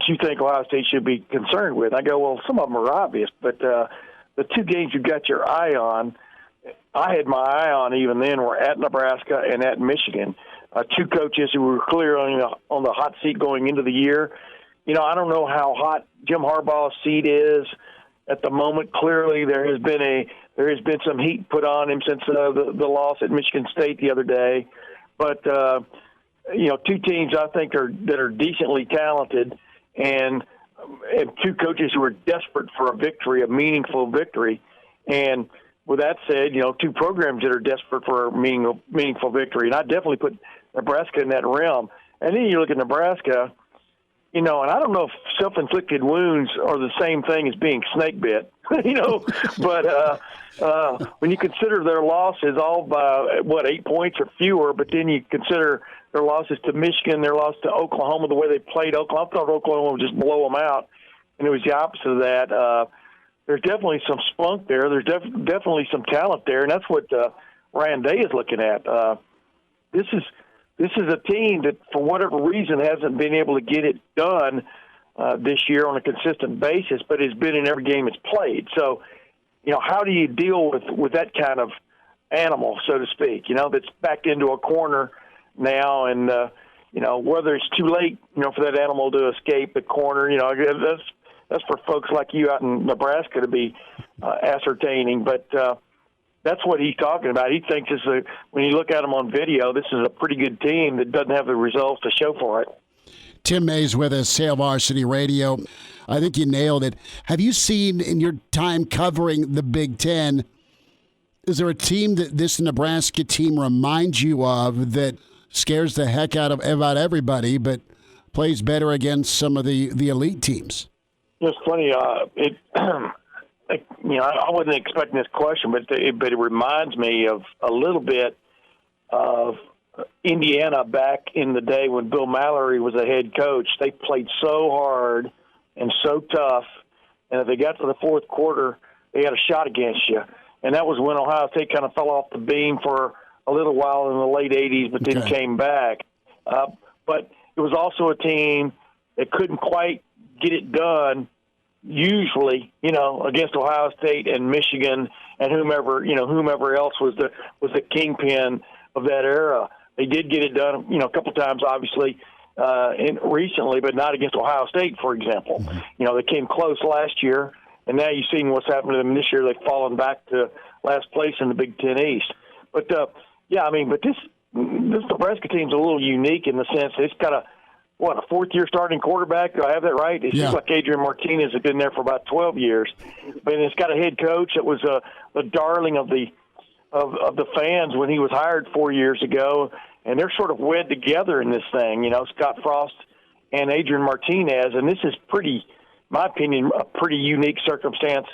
you think Ohio State should be concerned with? I go, well, some of them are obvious, but the two games you've got your eye on, I had my eye on even then, were at Nebraska and at Michigan. Two coaches who were clear on the hot seat going into the year. I don't know how hot Jim Harbaugh's seat is at the moment. Clearly, there has been some heat put on him since the loss at Michigan State the other day. But two teams I think that are decently talented, and two coaches who are desperate for a victory, a meaningful victory. And with that said, two programs that are desperate for a meaningful victory. And I definitely put Nebraska in that realm. And then you look at Nebraska, and I don't know if self-inflicted wounds are the same thing as being snake bit, but when you consider their losses all by, 8 points or fewer, but then you consider their losses to Michigan, their loss to Oklahoma, the way they played Oklahoma, I thought Oklahoma would just blow them out, and it was the opposite of that. There's definitely some spunk there. There's definitely some talent there, and that's what Ryan Day is looking at. This is a team that, for whatever reason, hasn't been able to get it done this year on a consistent basis, but has been in every game it's played. So, how do you deal with that kind of animal, so to speak, that's backed into a corner now, and, whether it's too late, for that animal to escape the corner, that's for folks like you out in Nebraska to be ascertaining. But that's what he's talking about. He thinks when you look at him on video, this is a pretty good team that doesn't have the results to show for it. Tim May's with us, Hail Varsity Radio. I think you nailed it. Have you seen in your time covering the Big Ten, is there a team that this Nebraska team reminds you of that scares the heck out of about everybody, but plays better against some of the elite teams? It's funny. I wasn't expecting this question, but it reminds me of a little bit of Indiana back in the day when Bill Mallory was a head coach. They played so hard and so tough, and if they got to the fourth quarter, they had a shot against you. And that was when Ohio State kind of fell off the beam for a little while in the late 80s, but then came back. But it was also a team that couldn't quite get it done, usually, against Ohio State and Michigan and whomever else was the kingpin of that era. They did get it done, a couple times, obviously, recently, but not against Ohio State, for example. Mm-hmm. They came close last year, and now you've seen what's happened to them this year. They've fallen back to last place in the Big Ten East. But, but this Nebraska team's a little unique in the sense that it's got a fourth-year starting quarterback? Do I have that right? It seems like Adrian Martinez has been there for about 12 years. But it's got a head coach that was the darling of the fans when he was hired 4 years ago, and they're sort of wed together in this thing, Scott Frost and Adrian Martinez, and this is in my opinion, a pretty unique circumstance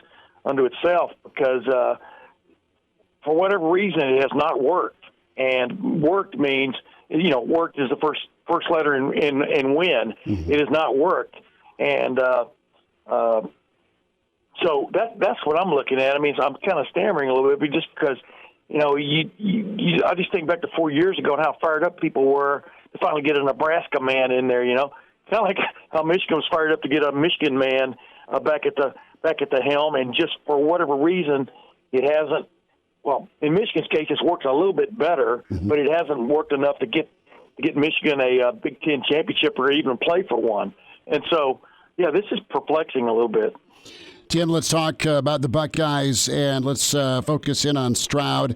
unto itself because for whatever reason it has not worked. And worked means, worked is the first letter in win. Mm-hmm. It has not worked. And so that's what I'm looking at. I mean, I'm kind of stammering a little bit just because, I just think back to 4 years ago and how fired up people were to finally get a Nebraska man in there, Kind of like how Michigan was fired up to get a Michigan man back at the helm, and just for whatever reason, it hasn't. Well, in Michigan's case, it's worked a little bit better, mm-hmm. but it hasn't worked enough to get Michigan a Big Ten championship or even play for one. And so, this is perplexing a little bit. Tim, let's talk about the Buckeyes, and let's focus in on Stroud.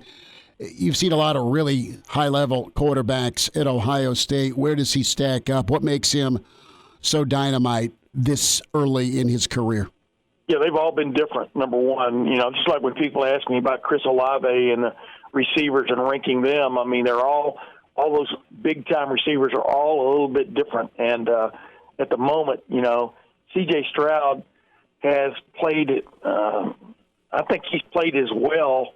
You've seen a lot of really high-level quarterbacks at Ohio State. Where does he stack up? What makes him so dynamite this early in his career? Yeah, they've all been different, number one. Just like when people ask me about Chris Olave and the receivers and ranking them, I mean, they're all those big-time receivers are all a little bit different. And at the moment, C.J. Stroud has played, I think he's played as well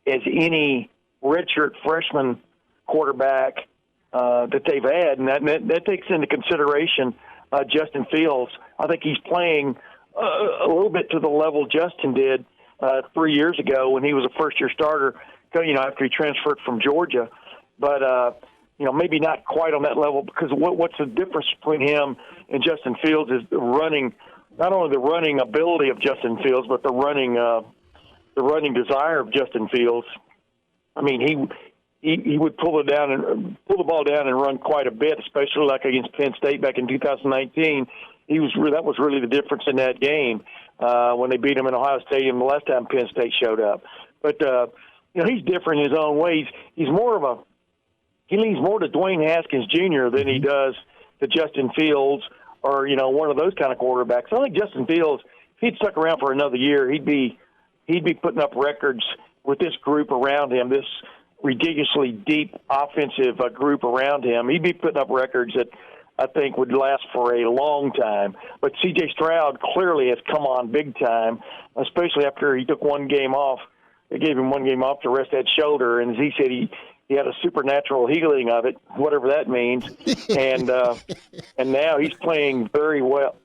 as any redshirt freshman quarterback that they've had, and that takes into consideration Justin Fields. I think he's playing a little bit to the level Justin did 3 years ago when he was a first-year starter, after he transferred from Georgia. But, maybe not quite on that level because what's the difference between him and Justin Fields is not only the running ability of Justin Fields, but the running desire of Justin Fields. I mean, he would pull the ball down and run quite a bit, especially like against Penn State back in 2019. That was really the difference in that game when they beat him in Ohio Stadium the last time Penn State showed up. But he's different in his own ways. He leans more to Dwayne Haskins Jr. than he does to Justin Fields or one of those kind of quarterbacks. I think Justin Fields, if he'd stuck around for another year, he'd be putting up records with this group around him, this ridiculously deep offensive group around him. He'd be putting up records that I think would last for a long time. But C.J. Stroud clearly has come on big time, especially after he took one game off. They gave him one game off to rest that shoulder, and as he said, he had a supernatural healing of it, whatever that means. And now he's playing very well.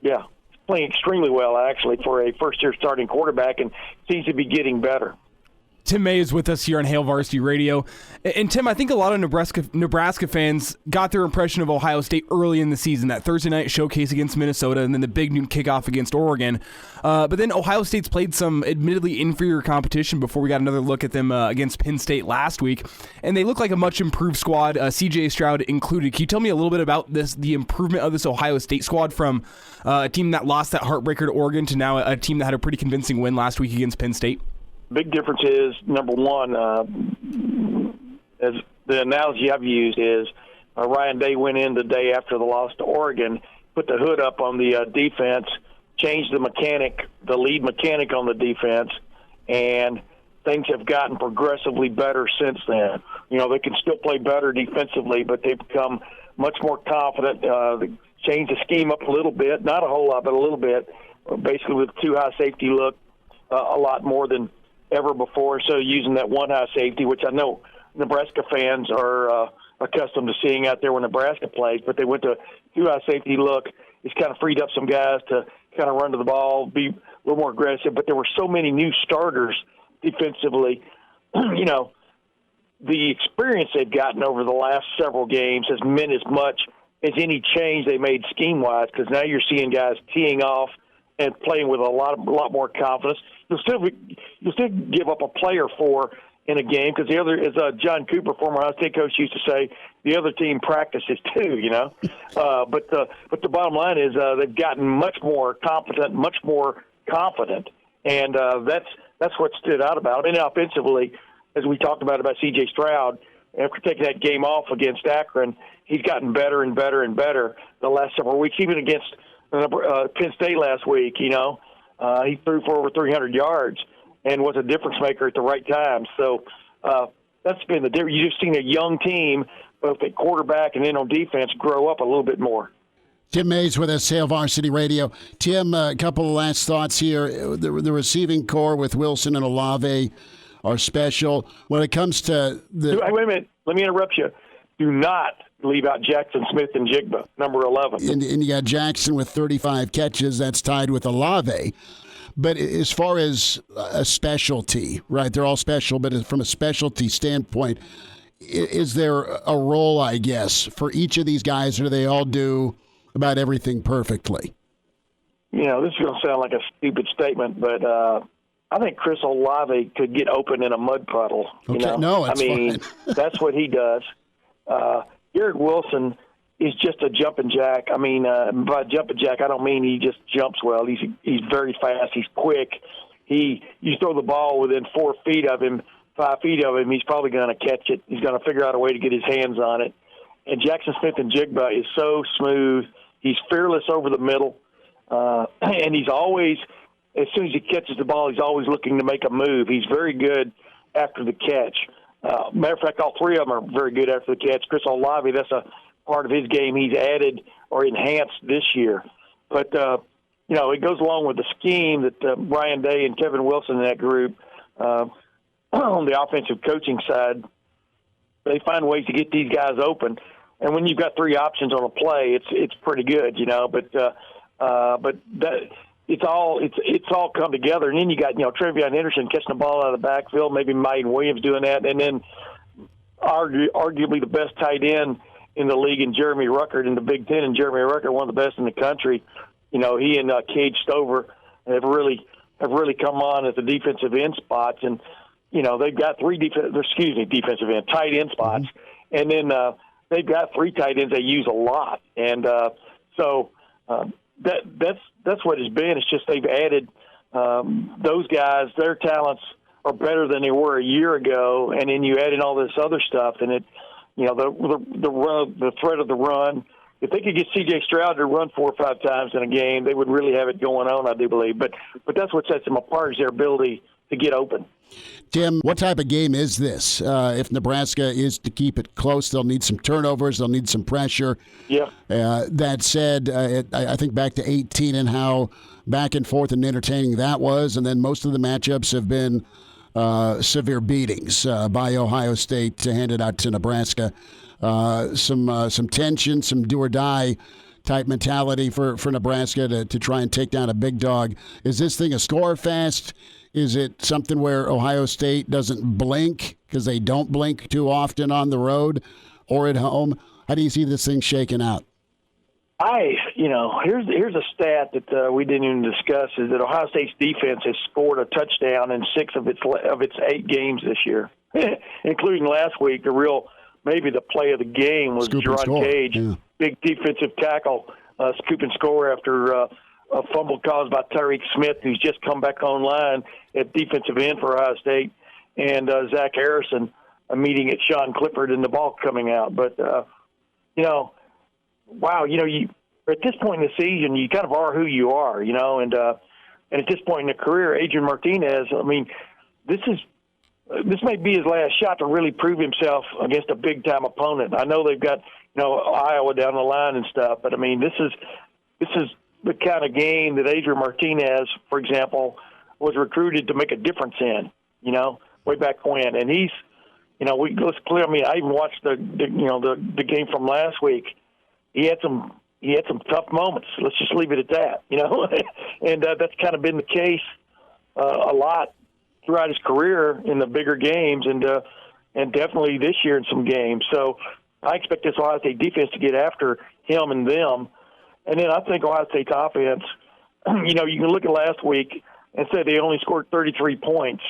Yeah, he's playing extremely well, actually, for a first-year starting quarterback, and seems to be getting better. Tim May is with us here on Hail Varsity Radio. And Tim, I think a lot of Nebraska fans got their impression of Ohio State early in the season, that Thursday night showcase against Minnesota and then the big noon kickoff against Oregon. But then Ohio State's played some admittedly inferior competition before we got another look at them against Penn State last week. And they look like a much improved squad, C.J. Stroud included. Can you tell me a little bit about the improvement of this Ohio State squad from a team that lost that heartbreaker to Oregon to now a team that had a pretty convincing win last week against Penn State? Big difference is, number one, as the analogy I've used is Ryan Day went in the day after the loss to Oregon, put the hood up on the defense, changed the lead mechanic on the defense, and things have gotten progressively better since then. They can still play better defensively, but they've become much more confident. They changed the scheme up a little bit, not a whole lot, but a little bit, basically with two high safety look, a lot more than ever before, so using that one high safety, which I know Nebraska fans are accustomed to seeing out there when Nebraska plays, but they went to two high safety look. It's kind of freed up some guys to kind of run to the ball, be a little more aggressive, but there were so many new starters defensively. The experience they've gotten over the last several games has meant as much as any change they made scheme-wise, because now you're seeing guys teeing off and playing with a lot more confidence. You'll still give up a player in a game, because the other, as John Cooper, former Ohio State coach, used to say, the other team practices too. But the bottom line is they've gotten much more competent, much more confident, and that's what stood out about it. And offensively, as we talked about C.J. Stroud, after taking that game off against Akron, he's gotten better and better and better the last several weeks, even against Penn State last week. He threw for over 300 yards and was a difference maker at the right time. So that's been the difference. You've just seen a young team, both at quarterback and then on defense, grow up a little bit more. Tim Mays with us, Hail Varsity Radio. Tim, a couple of last thoughts here. The receiving core with Wilson and Olave are special. When it comes to the... Wait a minute. Let me interrupt you. Do not leave out Jackson Smith and Jigba, number 11. And you got Jackson with 35 catches. That's tied with Olave. But as far as a specialty, right, they're all special, but from a specialty standpoint, is there a role, I guess, for each of these guys, or do they all do about everything perfectly? This is going to sound like a stupid statement, but I think Chris Olave could get open in a mud puddle. Okay. No, it's fine. That's what he does. Derrick Wilson is just a jumping jack. By jumping jack, I don't mean he just jumps well. He's very fast. He's quick. You throw the ball within 4 feet of him, 5 feet of him, he's probably going to catch it. He's going to figure out a way to get his hands on it. And Jackson Smith and Jigba is so smooth. He's fearless over the middle. And he's always, as soon as he catches the ball, he's always looking to make a move. He's very good after the catch. Matter of fact, all three of them are very good after the catch. Chris Olave, that's a part of his game he's added or enhanced this year. But, it goes along with the scheme that Brian Day and Kevin Wilson in that group, on the offensive coaching side, they find ways to get these guys open. And when you've got three options on a play, it's pretty good, But that it's all come together. And then you got Trevion Henderson catching the ball out of the backfield, maybe Maiden Williams doing that, and then arguably the best tight end in the league in Jeremy Ruckert in the Big Ten, and Jeremy Ruckert, one of the best in the country. He and Cade Stover have really come on at the defensive end spots, and they've got defensive end tight end spots, and then they've got three tight ends they use a lot, and so that's what it's been. It's just they've added those guys. Their talents are better than they were a year ago, and then you add in all this other stuff, and it the threat of the run if they could get C.J. Stroud to run 4 or 5 times in a game, they would really have it going on, I do believe. But that's what sets them apart is their ability to get open. Tim, what type of game is this? If Nebraska is to keep it close, they'll need some turnovers. They'll need some pressure. Yeah. That said, I think back to 18 and how back and forth and entertaining that was, and then most of the matchups have been severe beatings by Ohio State handed out to Nebraska. Some tension, some do-or-die type mentality for Nebraska to try and take down a big dog. Is this thing a score fest? Is it something where Ohio State doesn't blink because they don't blink too often on the road or at home? How do you see this thing shaking out? Here's a stat that we didn't even discuss is that Ohio State's defense has scored a touchdown in 6 of its 8 games this year, including last week. Maybe the play of the game was Jerron Cage, big defensive tackle, scoop and score after a fumble caused by Tyreek Smith, who's just come back online at defensive end for Ohio State, and Zach Harrison meeting at Sean Clifford and the ball coming out. But, you at this point in the season, you kind of are who you are, and at this point in the career, Adrian Martinez, I mean, this may be his last shot to really prove himself against a big-time opponent. I know they've got, Iowa down the line and stuff, but, I mean, this is the kind of game that Adrian Martinez, for example, was recruited to make a difference in, way back when. And he's, let's clear. I mean, I even watched the game from last week. He had some tough moments. Let's just leave it at that, and that's kind of been the case a lot throughout his career in the bigger games, and definitely this year in some games. So I expect this Ohio State defense to get after him and them. And then I think Ohio State's offense, you can look at last week and say they only scored 33 points,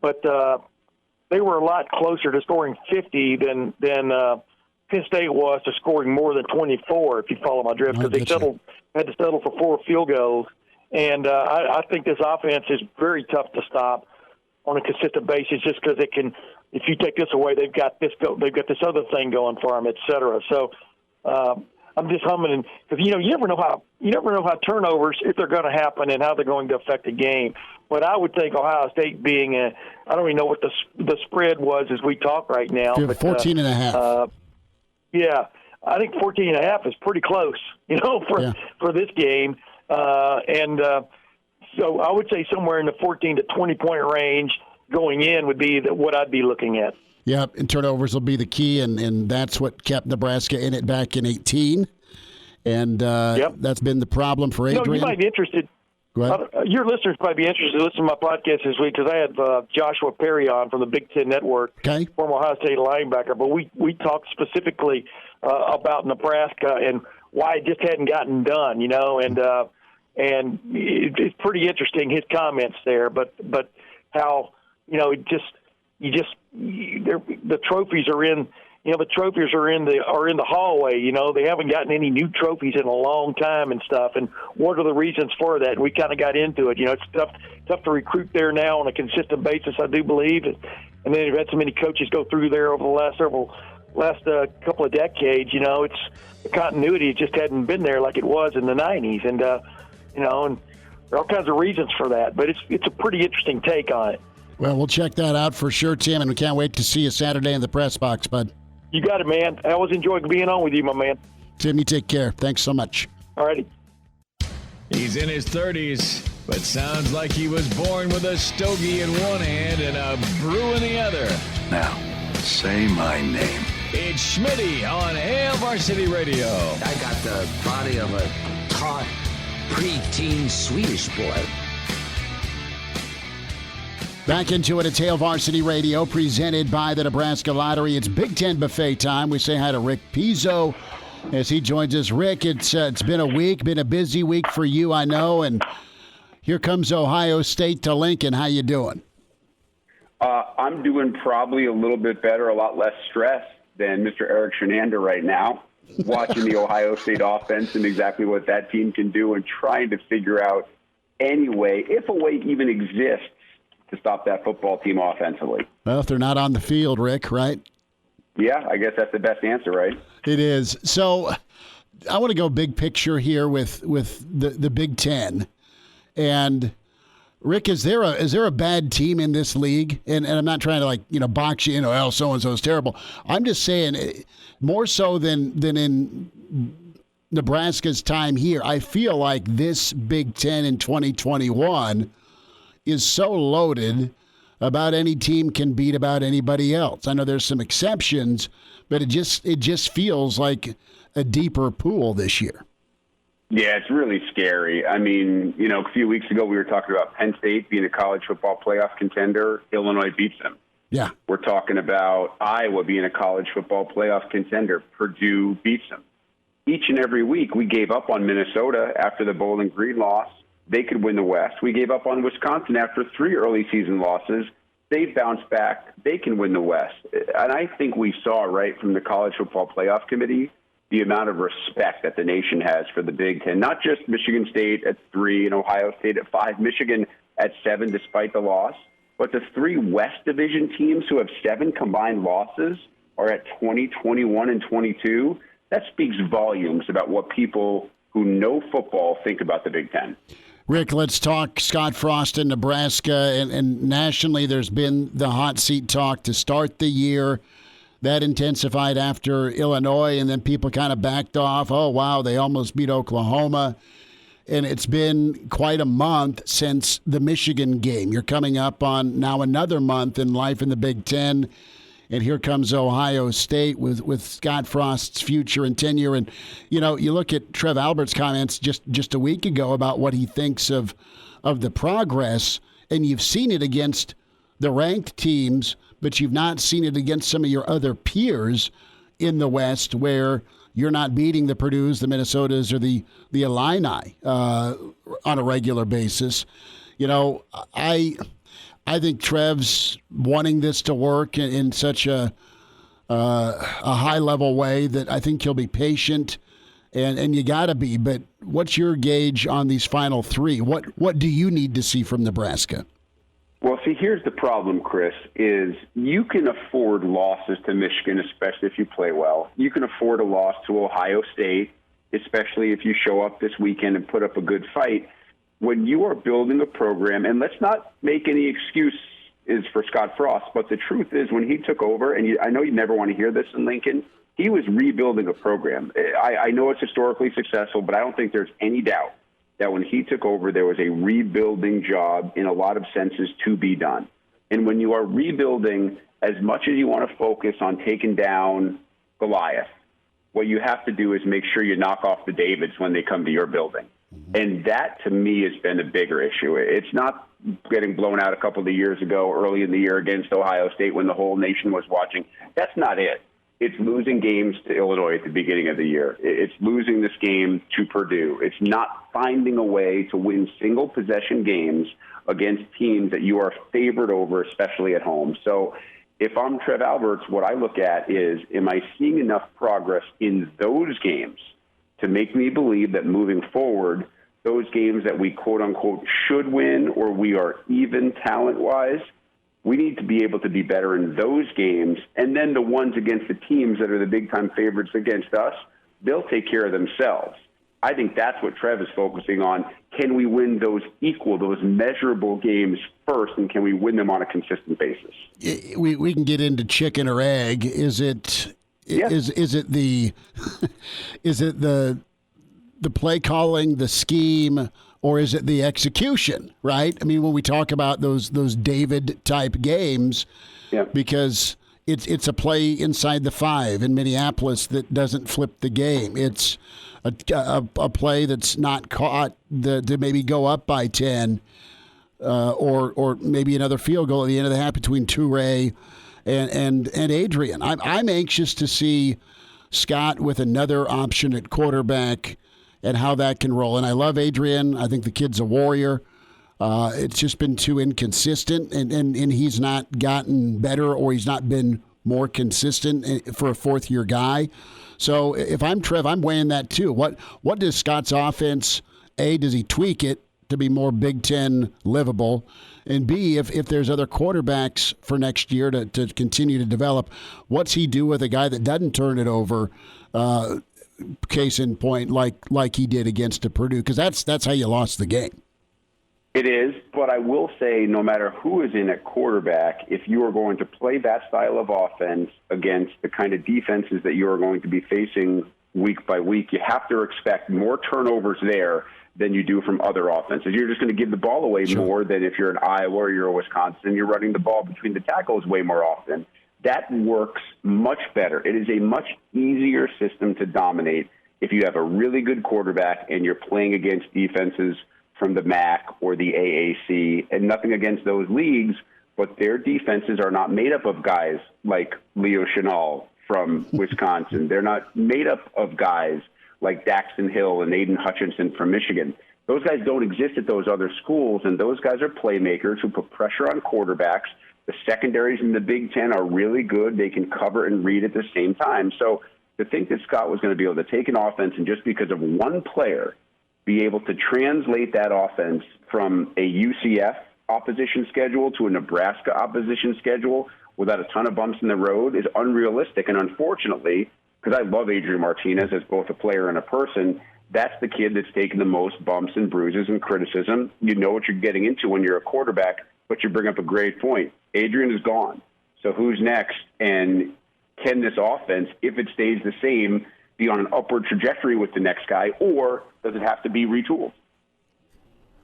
but they were a lot closer to scoring 50 than Penn State was to scoring more than 24, if you follow my drift, because they had to settle for 4 field goals. And I think this offense is very tough to stop on a consistent basis just because it can, if you take this away, they've got this other thing going for them, et cetera. So, I'm just humming because you never know how turnovers, if they're going to happen, and how they're going to affect the game. But I would think Ohio State being I don't even know what the spread was as we talk right now. But 14 and a half. Yeah, I think 14 and a half is pretty close, for this game. So I would say somewhere in the 14 to 20 point range going in would be what I'd be looking at. Yep, and turnovers will be the key, and that's what kept Nebraska in it back in 18. And that's been the problem for Adrian. You might be interested. Go ahead. Your listeners might be interested to listen to my podcast this week because I had Joshua Perry on from the Big Ten Network, former Ohio State linebacker. But we talked specifically about Nebraska and why it just hadn't gotten done, and it's pretty interesting, his comments there. But how, the trophies are in, the trophies are in the hallway. They haven't gotten any new trophies in a long time and stuff. And what are the reasons for that? And we kind of got into it. It's tough to recruit there now on a consistent basis, I do believe. And then you've had so many coaches go through there over the last couple of decades. It's the continuity just hadn't been there like it was in the 90s. And and there are all kinds of reasons for that. But it's a pretty interesting take on it. Well, we'll check that out for sure, Tim, and we can't wait to see you Saturday in the press box, bud. You got it, man. I always enjoyed being on with you, my man. Tim, you take care. Thanks so much. All righty. He's in his 30s, but sounds like he was born with a stogie in one hand and a brew in the other. Now, say my name. It's Schmitty on Hail Varsity Radio. I got the body of a taut, preteen Swedish boy. Back into it at Hail Varsity Radio, presented by the Nebraska Lottery. It's Big Ten buffet time. We say hi to Rick Pizzo as he joins us. Rick, it's been a busy week for you, I know, and here comes Ohio State to Lincoln. How you doing? I'm doing probably a little bit better, a lot less stress than Mr. Eric Shenander right now, watching the Ohio State offense and exactly what that team can do and trying to figure out any way, if a way even exists, to stop that football team offensively. Well, if they're not on the field, Rick, right? Yeah, I guess that's the best answer, right? It is. So I want to go big picture here with the Big Ten. And Rick, is there a bad team in this league? And I'm not trying to box you in, so and so is terrible. I'm just saying more so than in Nebraska's time here. I feel like this Big Ten in 2021 is so loaded. About any team can beat about anybody else. I know there's some exceptions, but it just feels like a deeper pool this year. Yeah, it's really scary. I mean, a few weeks ago we were talking about Penn State being a college football playoff contender. Illinois beats them. Yeah. We're talking about Iowa being a college football playoff contender. Purdue beats them. Each and every week we gave up on Minnesota after the Bowling Green loss. They could win the West. We gave up on Wisconsin after 3 early season losses. They've bounced back. They can win the West. And I think we saw right from the College Football Playoff Committee the amount of respect that the nation has for the Big Ten, not just Michigan State at 3 and Ohio State at 5, Michigan at 7 despite the loss, but the 3 West Division teams who have 7 combined losses are at 20, 21, and 22. That speaks volumes about what people who know football think about the Big Ten. Rick, let's talk Scott Frost in Nebraska. And nationally, there's been the hot seat talk to start the year. That intensified after Illinois, and then people kind of backed off. Oh, wow, they almost beat Oklahoma. And it's been quite a month since the Michigan game. You're coming up on now another month in life in the Big Ten. And here comes Ohio State with Scott Frost's future and tenure. And, you look at Trev Albert's comments just a week ago about what he thinks of the progress, and you've seen it against the ranked teams, but you've not seen it against some of your other peers in the West where you're not beating the Purdues, the Minnesotas, or the Illini on a regular basis. I think Trev's wanting this to work in such a high-level way that I think he'll be patient, and you got to be. But what's your gauge on these final 3? What do you need to see from Nebraska? Well, see, here's the problem, Chris, is you can afford losses to Michigan, especially if you play well. You can afford a loss to Ohio State, especially if you show up this weekend and put up a good fight. When you are building a program, and let's not make any excuses for Scott Frost, but the truth is when he took over, and I know you never want to hear this in Lincoln, he was rebuilding a program. I know it's historically successful, but I don't think there's any doubt that when he took over, there was a rebuilding job in a lot of senses to be done. And when you are rebuilding, as much as you want to focus on taking down Goliath, what you have to do is make sure you knock off the Davids when they come to your building. And that, to me, has been a bigger issue. It's not getting blown out a couple of years ago, early in the year against Ohio State when the whole nation was watching. That's not it. It's losing games to Illinois at the beginning of the year. It's losing this game to Purdue. It's not finding a way to win single-possession games against teams that you are favored over, especially at home. So if I'm Trev Alberts, what I look at is, am I seeing enough progress in those games to make me believe that moving forward, those games that we quote-unquote should win or we are even talent-wise, we need to be able to be better in those games. And then the ones against the teams that are the big-time favorites against us, they'll take care of themselves. I think that's what Trev is focusing on. Can we win those measurable games first, and can we win them on a consistent basis? We can get into chicken or egg. Is it the play calling, the scheme, or is it the execution, right? I mean, when we talk about those David-type games, because it's a play inside the 5 in Minneapolis that doesn't flip the game. It's a play that's not caught to maybe go up by 10 or maybe another field goal at the end of the half between Toure and Adrian. I'm anxious to see Scott with another option at quarterback and how that can roll. And I love Adrian. I think the kid's a warrior. It's just been too inconsistent, and he's not gotten better, or he's not been more consistent for a fourth-year guy. So if I'm Trev, I'm weighing that too. What does Scott's offense, A, does he tweak it to be more Big Ten livable? And B, if there's other quarterbacks for next year to continue to develop, what's he do with a guy that doesn't turn it over case in point, like he did against Purdue, because that's how you lost the game. It is, but I will say no matter who is in at quarterback, if you are going to play that style of offense against the kind of defenses that you are going to be facing week by week, you have to expect more turnovers there than you do from other offenses. You're just going to give the ball away more than if you're an Iowa or you're a Wisconsin. You're running the ball between the tackles way more often. That works much better. It is a much easier system to dominate if you have a really good quarterback and you're playing against defenses from the MAC or the AAC, and nothing against those leagues, but their defenses are not made up of guys like Leo Chenal from Wisconsin. They're not made up of guys like Daxton Hill and Aiden Hutchinson from Michigan. Those guys don't exist at those other schools, and those guys are playmakers who put pressure on quarterbacks. The secondaries in the Big Ten are really good. They can cover and read at the same time. So to think that Scott was going to be able to take an offense and just because of one player be able to translate that offense from a UCF opposition schedule to a Nebraska opposition schedule without a ton of bumps in the road is unrealistic. And unfortunately, because I love Adrian Martinez as both a player and a person, that's the kid that's taken the most bumps and bruises and criticism. You know what you're getting into when you're a quarterback, but you bring up a great point. Adrian is gone. So who's next? And can this offense, if it stays the same, be on an upward trajectory with the next guy, or does it have to be retooled?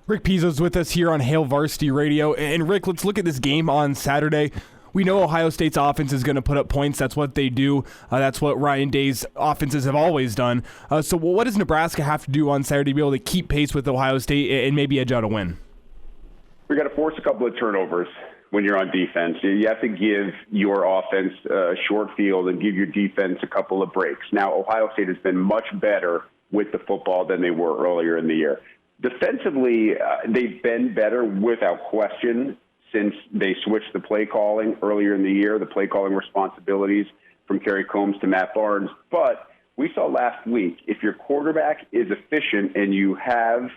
Rick Pizzo's with us here on Hail Varsity Radio. And Rick, let's look at this game on Saturday. We know Ohio State's offense is going to put up points. That's what they do. That's what Ryan Day's offenses have always done. So what does Nebraska have to do on Saturday to be able to keep pace with Ohio State and maybe edge out a win? We got to force a couple of turnovers when you're on defense. You have to give your offense a short field and give your defense a couple of breaks. Now, Ohio State has been much better with the football than they were earlier in the year. Defensively, they've been better without question since they switched the play calling earlier in the year, the play calling responsibilities from Kerry Combs to Matt Barnes. But we saw last week, if your quarterback is efficient and you have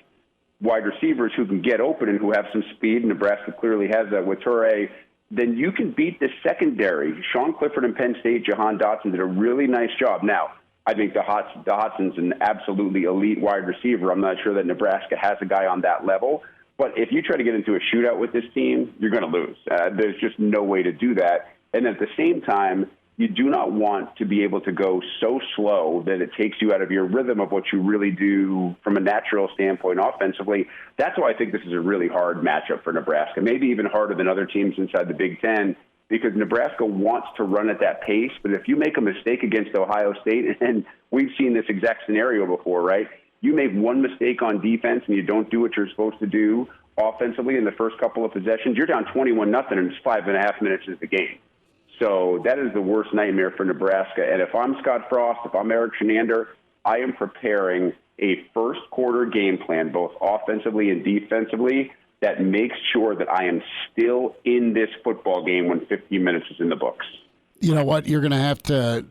wide receivers who can get open and who have some speed, Nebraska clearly has that with Toure, then you can beat the secondary. Sean Clifford and Penn State, Jahan Dotson did a really nice job. Now, I think Dotson's an absolutely elite wide receiver. I'm not sure that Nebraska has a guy on that level. But if you try to get into a shootout with this team, you're going to lose. There's just no way to do that. And at the same time, you do not want to be able to go so slow that it takes you out of your rhythm of what you really do from a natural standpoint offensively. That's why I think this is a really hard matchup for Nebraska, maybe even harder than other teams inside the Big Ten, because Nebraska wants to run at that pace. But if you make a mistake against Ohio State, and we've seen this exact scenario before, right? You make one mistake on defense and you don't do what you're supposed to do offensively in the first couple of possessions, you're down 21-0 and it's 5.5 minutes into the game. So that is the worst nightmare for Nebraska. And if I'm Scott Frost, if I'm Eric Shenander, I am preparing a first quarter game plan, both offensively and defensively, that makes sure that I am still in this football game when 15 minutes is in the books. You know what? You're going to have to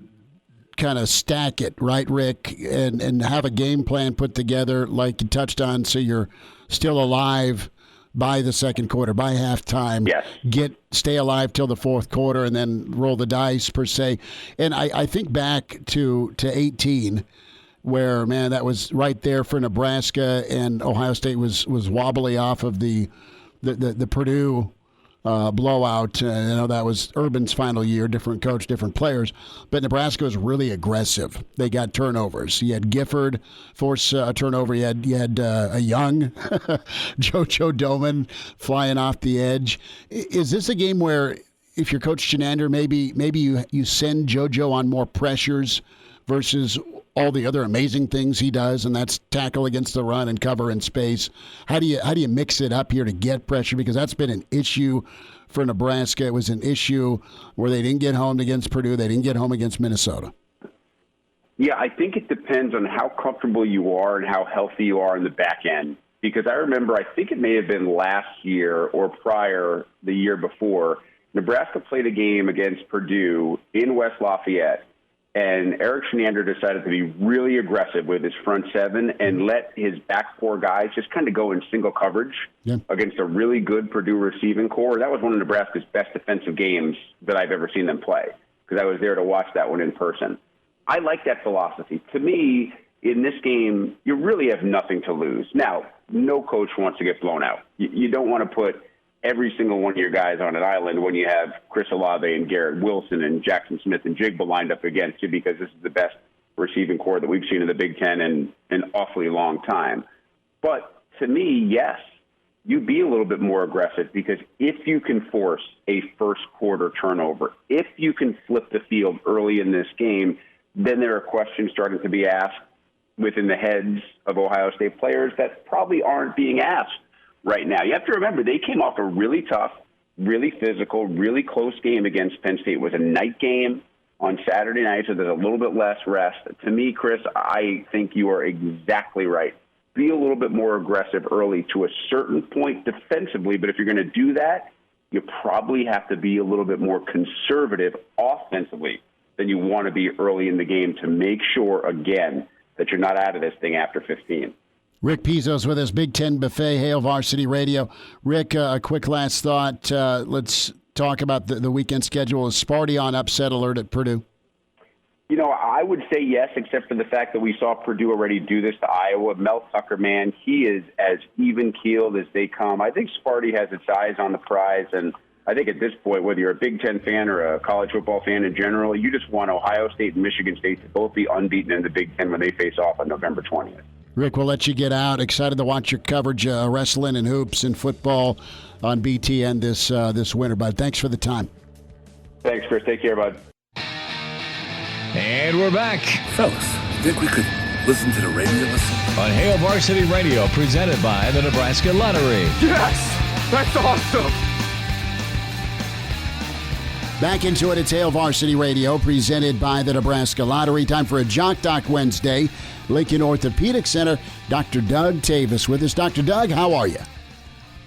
kind of stack it, right, Rick, and have a game plan put together like you touched on so you're still alive by the second quarter, by halftime. Yes. Stay alive till the fourth quarter and then roll the dice, per se. And I think back to 18, where, man, that was right there for Nebraska, and Ohio State was wobbly off of the Purdue blowout. I know that was Urban's final year, different coach, different players, but Nebraska was really aggressive. They got turnovers. You had Gifford force a turnover. You had a young JoJo Doman flying off the edge. Is this a game where, if you're Coach Shenander, maybe you send JoJo on more pressures versus all the other amazing things he does, and that's tackle against the run and cover in space? How do you mix it up here to get pressure? Because that's been an issue for Nebraska. It was an issue where they didn't get home against Purdue. They didn't get home against Minnesota. Yeah, I think it depends on how comfortable you are and how healthy you are in the back end. Because I remember, I think it may have been last year or prior, the year before, Nebraska played a game against Purdue in West Lafayette. And Eric Shenander decided to be really aggressive with his front seven and let his back four guys just kind of go in single coverage against a really good Purdue receiving core. That was one of Nebraska's best defensive games that I've ever seen them play, because I was there to watch that one in person. I like that philosophy. To me, in this game, you really have nothing to lose. Now, no coach wants to get blown out. You don't want to put every single one of your guys on an island when you have Chris Olave and Garrett Wilson and Jackson Smith and Jigba lined up against you, because this is the best receiving core that we've seen in the Big Ten in an awfully long time. But to me, yes, you be a little bit more aggressive, because if you can force a first quarter turnover, if you can flip the field early in this game, then there are questions starting to be asked within the heads of Ohio State players that probably aren't being asked right now. You have to remember, they came off a really tough, really physical, really close game against Penn State. It was a night game on Saturday night, so there's a little bit less rest. To me, Chris, I think you are exactly right. Be a little bit more aggressive early to a certain point defensively, but if you're going to do that, you probably have to be a little bit more conservative offensively than you want to be early in the game to make sure, again, that you're not out of this thing after 15. Rick Pizzo's with us, Big Ten Buffet, Hail Varsity Radio. Rick, a quick last thought. Let's talk about the weekend schedule. Is Sparty on upset alert at Purdue? You know, I would say yes, except for the fact that we saw Purdue already do this to Iowa. Mel Tucker, man, he is as even-keeled as they come. I think Sparty has its eyes on the prize, and I think at this point, whether you're a Big Ten fan or a college football fan in general, you just want Ohio State and Michigan State to both be unbeaten in the Big Ten when they face off on November 20th. Rick, we'll let you get out. Excited to watch your coverage of wrestling and hoops and football on BTN this winter, bud. Thanks for the time. Thanks, Chris. Take care, bud. And we're back. Fellas, think we could listen to the radio or something? On Hail Varsity Radio, presented by the Nebraska Lottery. Yes! That's awesome! Back into it, it's Hail Varsity Radio, presented by the Nebraska Lottery. Time for a Jock Doc Wednesday. Lincoln Orthopedic Center, Dr. Doug Tewes with us. Dr. Doug, how are you?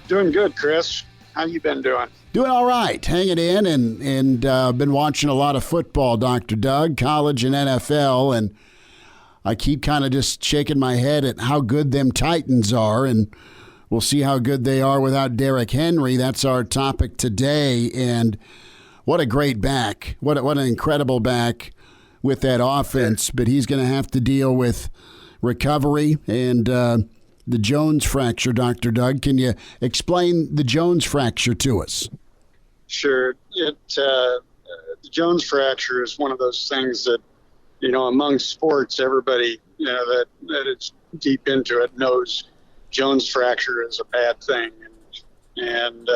Doing good, Chris. How you been doing? Doing all right, hanging in, and been watching a lot of football, Dr. Doug, college and NFL, and I keep kind of just shaking my head at how good them Titans are, and we'll see how good they are without Derrick Henry. That's our topic today, and what a great back. What an incredible back with that offense, but he's going to have to deal with recovery and the Jones fracture, Dr. Doug. Can you explain the Jones fracture to us? Sure. The Jones fracture is one of those things that, among sports, everybody, that is deep into it knows Jones fracture is a bad thing. And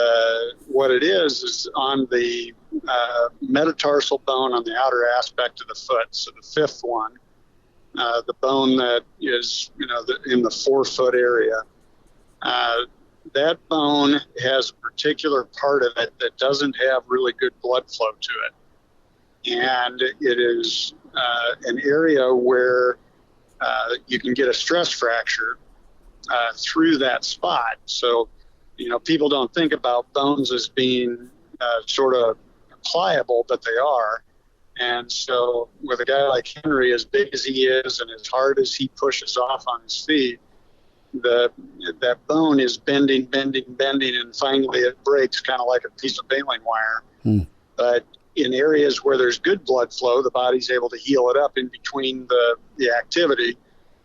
what it is on the metatarsal bone on the outer aspect of the foot, so the fifth one, the bone that is, in the forefoot area. That bone has a particular part of it that doesn't have really good blood flow to it. And it is an area where you can get a stress fracture through that spot. So, people don't think about bones as being sort of pliable, but they are. And so with a guy like Henry, as big as he is and as hard as he pushes off on his feet, that bone is bending, and finally it breaks kind of like a piece of baling wire. But in areas where there's good blood flow, the body's able to heal it up in between the activity.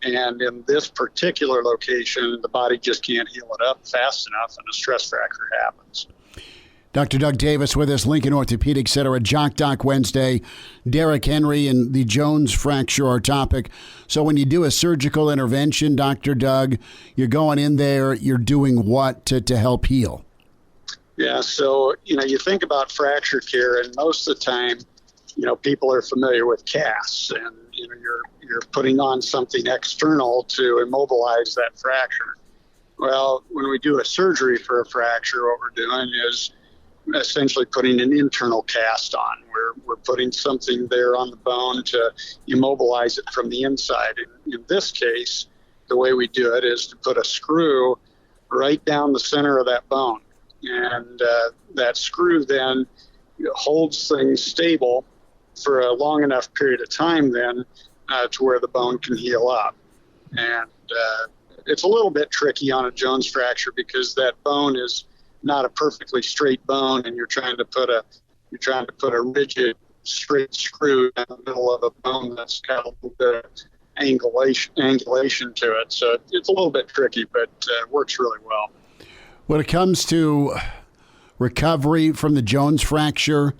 And in this particular location, the body just can't heal it up fast enough, and a stress fracture happens. Dr. Doug Tewes with us, Lincoln Orthopedic Center, at Jock Doc Wednesday. Derrick Henry and the Jones fracture are topic. So when you do a surgical intervention, Dr. Doug, you're going in there, you're doing what to help heal? Yeah, so, you think about fracture care, and most of the time, people are familiar with casts, and, you're putting on something external to immobilize that fracture. Well, when we do a surgery for a fracture, what we're doing is essentially putting an internal cast on. We're putting something there on the bone to immobilize it from the inside. And in this case, the way we do it is to put a screw right down the center of that bone. And that screw then holds things stable for a long enough period of time then to where the bone can heal up. And it's a little bit tricky on a Jones fracture because that bone is not a perfectly straight bone, and you're trying to put a rigid straight screw in the middle of a bone that's got a little bit of angulation to it. So it's a little bit tricky, but it works really well. When it comes to recovery from the Jones fracture,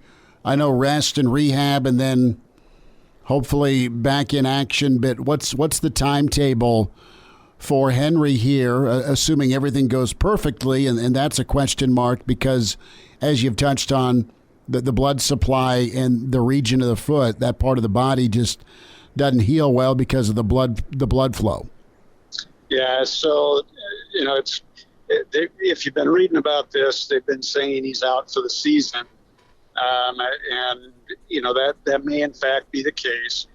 I know rest and rehab and then hopefully back in action, but what's the timetable for Henry here, assuming everything goes perfectly? And that's a question mark because, as you've touched on, the blood supply in the region of the foot, that part of the body just doesn't heal well because of the blood flow. Yeah, so, if you've been reading about this, they've been saying he's out for the season. And, that may in fact be the case.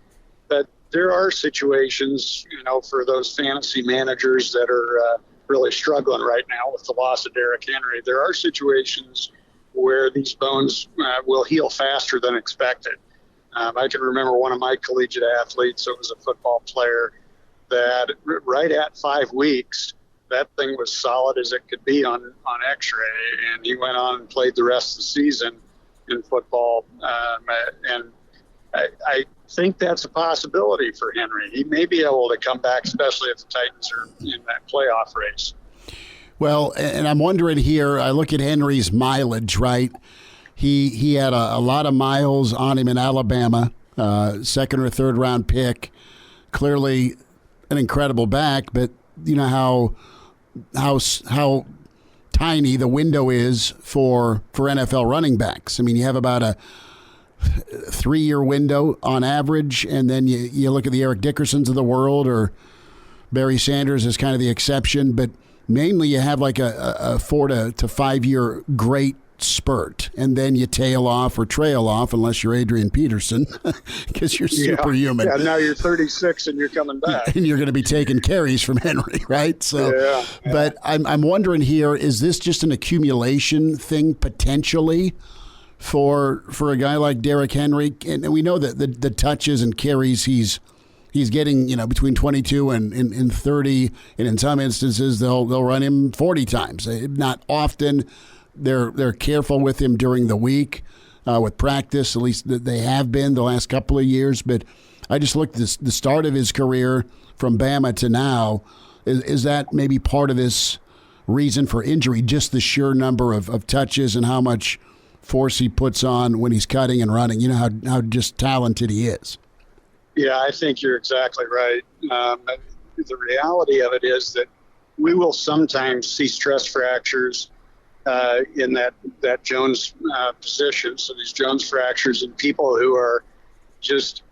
But there are situations, for those fantasy managers that are really struggling right now with the loss of Derrick Henry. There are situations where these bones will heal faster than expected. I can remember one of my collegiate athletes, it was a football player, that right at 5 weeks, that thing was solid as it could be on x-ray, and he went on and played the rest of the season in football. And I think that's a possibility for Henry. He may be able to come back, especially if the Titans are in that playoff race. Well, and I'm wondering here, I look at Henry's mileage, right? He had a lot of miles on him in Alabama, second or third round pick. Clearly an incredible back, but you know how tiny the window is for NFL running backs. I mean, you have about a 3-year window on average, and then you look at the Eric Dickersons of the world, or Barry Sanders is kind of the exception, but mainly you have like a 4 to 5 year great spurt, and then you tail off or trail off unless you're Adrian Peterson because you're superhuman. Yeah, now you're 36 and you're coming back. And you're going to be taking carries from Henry, right? So, yeah. But I'm wondering here, is this just an accumulation thing potentially for a guy like Derrick Henry? And we know that the touches and carries he's getting, between 22 and 30, and in some instances they'll run him 40 times. Not often. They're careful with him during the week with practice. At least they have been the last couple of years. But I just looked at the start of his career from Bama to now. Is that maybe part of this reason for injury? Just the sheer number of touches and how much force he puts on when he's cutting and running. You know how just talented he is. Yeah, I think you're exactly right. The reality of it is that we will sometimes see stress fractures in that Jones position. So these Jones fractures in people who are just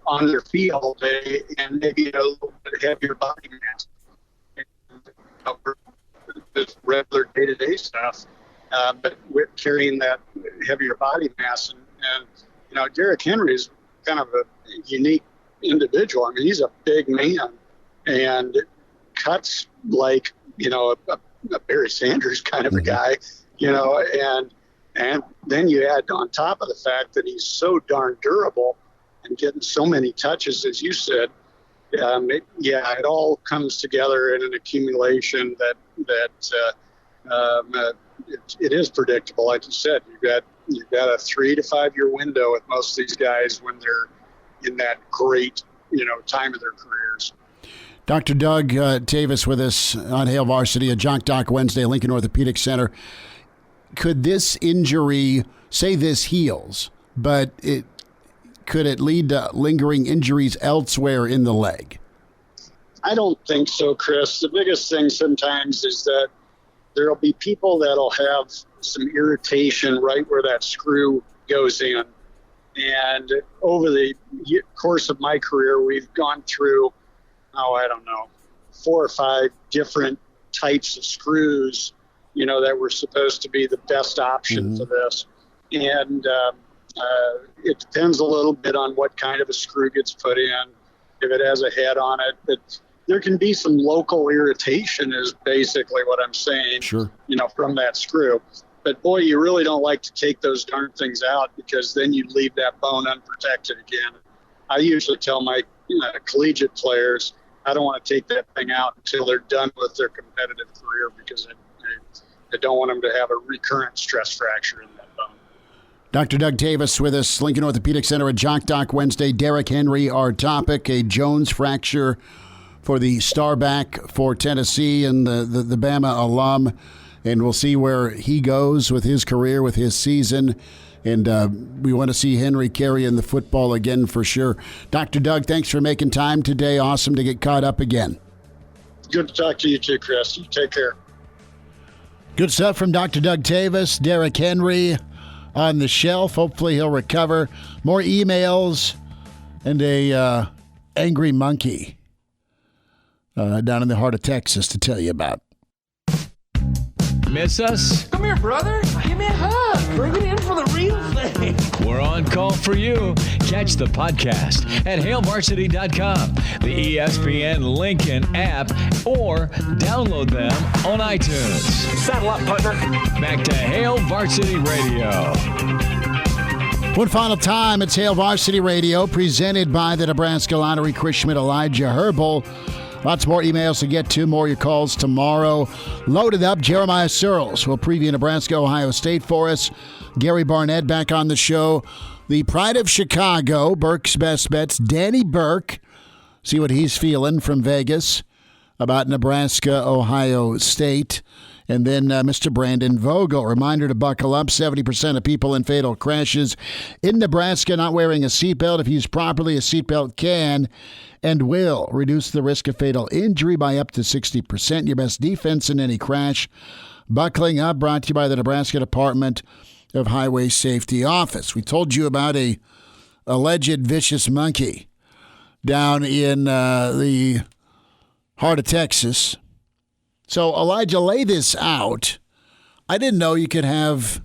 on their feet all day and maybe a little bit heavier body mass. Just regular day-to-day stuff, but with carrying that heavier body mass. And Derrick Henry is kind of a unique individual. I mean, he's a big man and cuts like, a Barry Sanders kind of a guy, and then you add on top of the fact that he's so darn durable and getting so many touches, as you said. It all comes together in an accumulation that it is predictable. Like you said, you've got a 3 to 5 year window with most of these guys when they're in that great, time of their careers. Dr. Doug Tewes with us on Hail Varsity, a Jock Doc Wednesday, Lincoln Orthopedic Center. Could this injury, say this heals, but could it lead to lingering injuries elsewhere in the leg? I don't think so, Chris. The biggest thing sometimes is that there will be people that'll have some irritation right where that screw goes in. And over the course of my career, we've gone through, 4 or 5 different types of screws, that were supposed to be the best option for this. And it depends a little bit on what kind of a screw gets put in, if it has a head on it. But there can be some local irritation is basically what I'm saying, sure. From that screw. But, boy, you really don't like to take those darn things out because then you leave that bone unprotected again. I usually tell my collegiate players, I don't want to take that thing out until they're done with their competitive career because I don't want them to have a recurrent stress fracture in that bone. Dr. Doug Tewes with us, Lincoln Orthopedic Center at Jock Doc Wednesday. Derrick Henry, our topic, a Jones fracture for the star back for Tennessee and the Bama alum. And we'll see where he goes with his career, with his season. And we want to see Henry carrying the football again for sure. Dr. Doug, thanks for making time today. Awesome to get caught up again. Good to talk to you too, Chris. You take care. Good stuff from Dr. Doug Tewes. Derrick Henry on the shelf. Hopefully he'll recover. More emails and a angry monkey down in the heart of Texas to tell you about. Miss us? Come here, brother. Give me a hug. Bring it in for the real thing. We're on call for you. Catch the podcast at HailVarsity.com, the ESPN Lincoln app, or download them on iTunes. Saddle up, partner. Back to Hail Varsity Radio. One final time, it's Hail Varsity Radio, presented by the Nebraska Lottery. Chris Schmidt, Elijah Herbel. Lots more emails to get to, more of your calls tomorrow. Loaded up, Jeremiah Searles will preview Nebraska, Ohio State for us. Gary Barnett back on the show. The pride of Chicago, Burke's Best Bets, Danny Burke. See what he's feeling from Vegas about Nebraska, Ohio State. And then Mr. Brandon Vogel. Reminder to buckle up. 70% of people in fatal crashes in Nebraska not wearing a seatbelt. If used properly, a seatbelt can and will reduce the risk of fatal injury by up to 60%. Your best defense in any crash. Buckling up, brought to you by the Nebraska Department of Highway Safety Office. We told you about a alleged vicious monkey down in the heart of Texas. So, Elijah, lay this out. I didn't know you could have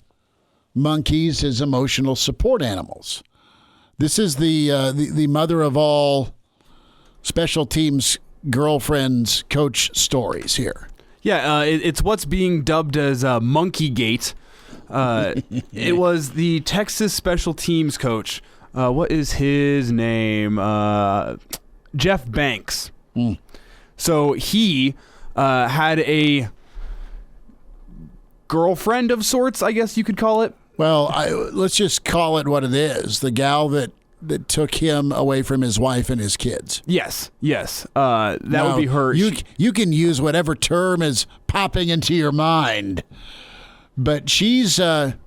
monkeys as emotional support animals. This is the mother of all special teams girlfriends coach stories here. Yeah, it's what's being dubbed as Monkeygate. It was the Texas special teams coach. What is his name? Jeff Banks. So he had a girlfriend of sorts, I guess you could call it. Well, let's just call it what it is. The gal that took him away from his wife and his kids. Yes. That would be her. You can use whatever term is popping into your mind. But she's been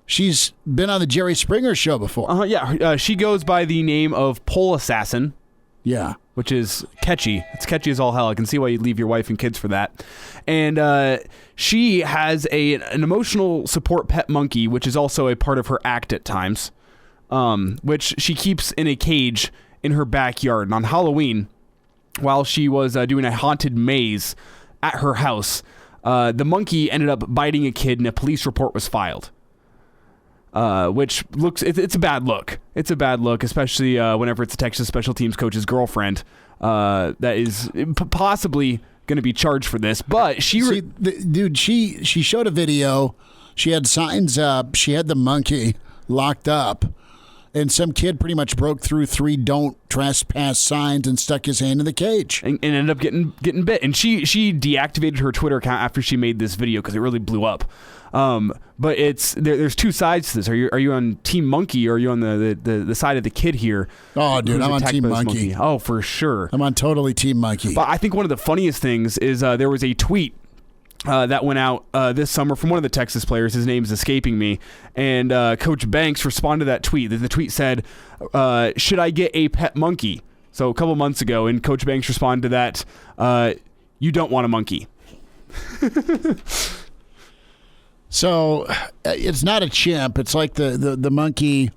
on the Jerry Springer show before. She goes by the name of Pole Assassin. Yeah. Which is catchy. It's catchy as all hell. I can see why you'd leave your wife and kids for that. And she has an emotional support pet monkey, which is also a part of her act at times, which she keeps in a cage in her backyard. And on Halloween, while she was doing a haunted maze at her house, the monkey ended up biting a kid and a police report was filed. Which it's a bad look. It's a bad look, especially whenever it's a Texas special teams coach's girlfriend that is possibly going to be charged for this. But she showed a video. She had signs up. She had the monkey locked up, and some kid pretty much broke through 3 "Don't Trespass" signs and stuck his hand in the cage and ended up getting bit. And she deactivated her Twitter account after she made this video because it really blew up. But there's 2 sides to this. Are you on Team Monkey or are you on the side of the kid here? Oh, dude, I'm on Team Monkey. Oh, for sure. I'm on totally Team Monkey. But I think one of the funniest things is there was a tweet that went out this summer from one of the Texas players. His name's escaping me. And Coach Banks responded to that tweet. The tweet said, should I get a pet monkey? So a couple months ago, and Coach Banks responded to that, you don't want a monkey. So it's not a chimp. It's like the monkey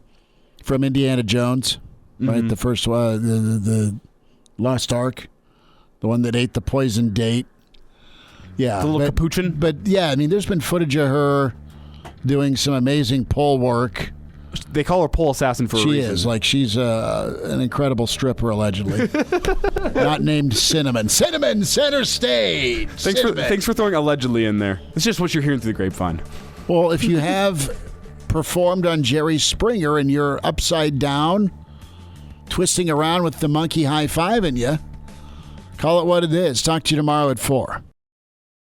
from Indiana Jones, right? Mm-hmm. The first one, the Lost Ark, the one that ate the poison date. Yeah, the little capuchin. But yeah, I mean, there's been footage of her doing some amazing pole work. They call her Pole Assassin for a reason. She is. Like, she's an incredible stripper, allegedly. Not named Cinnamon. Cinnamon, center stage. Thanks for throwing allegedly in there. It's just what you're hearing through the grapevine. Well, if you have performed on Jerry Springer and you're upside down, twisting around with the monkey high-fiving you, call it what it is. Talk to you tomorrow at 4.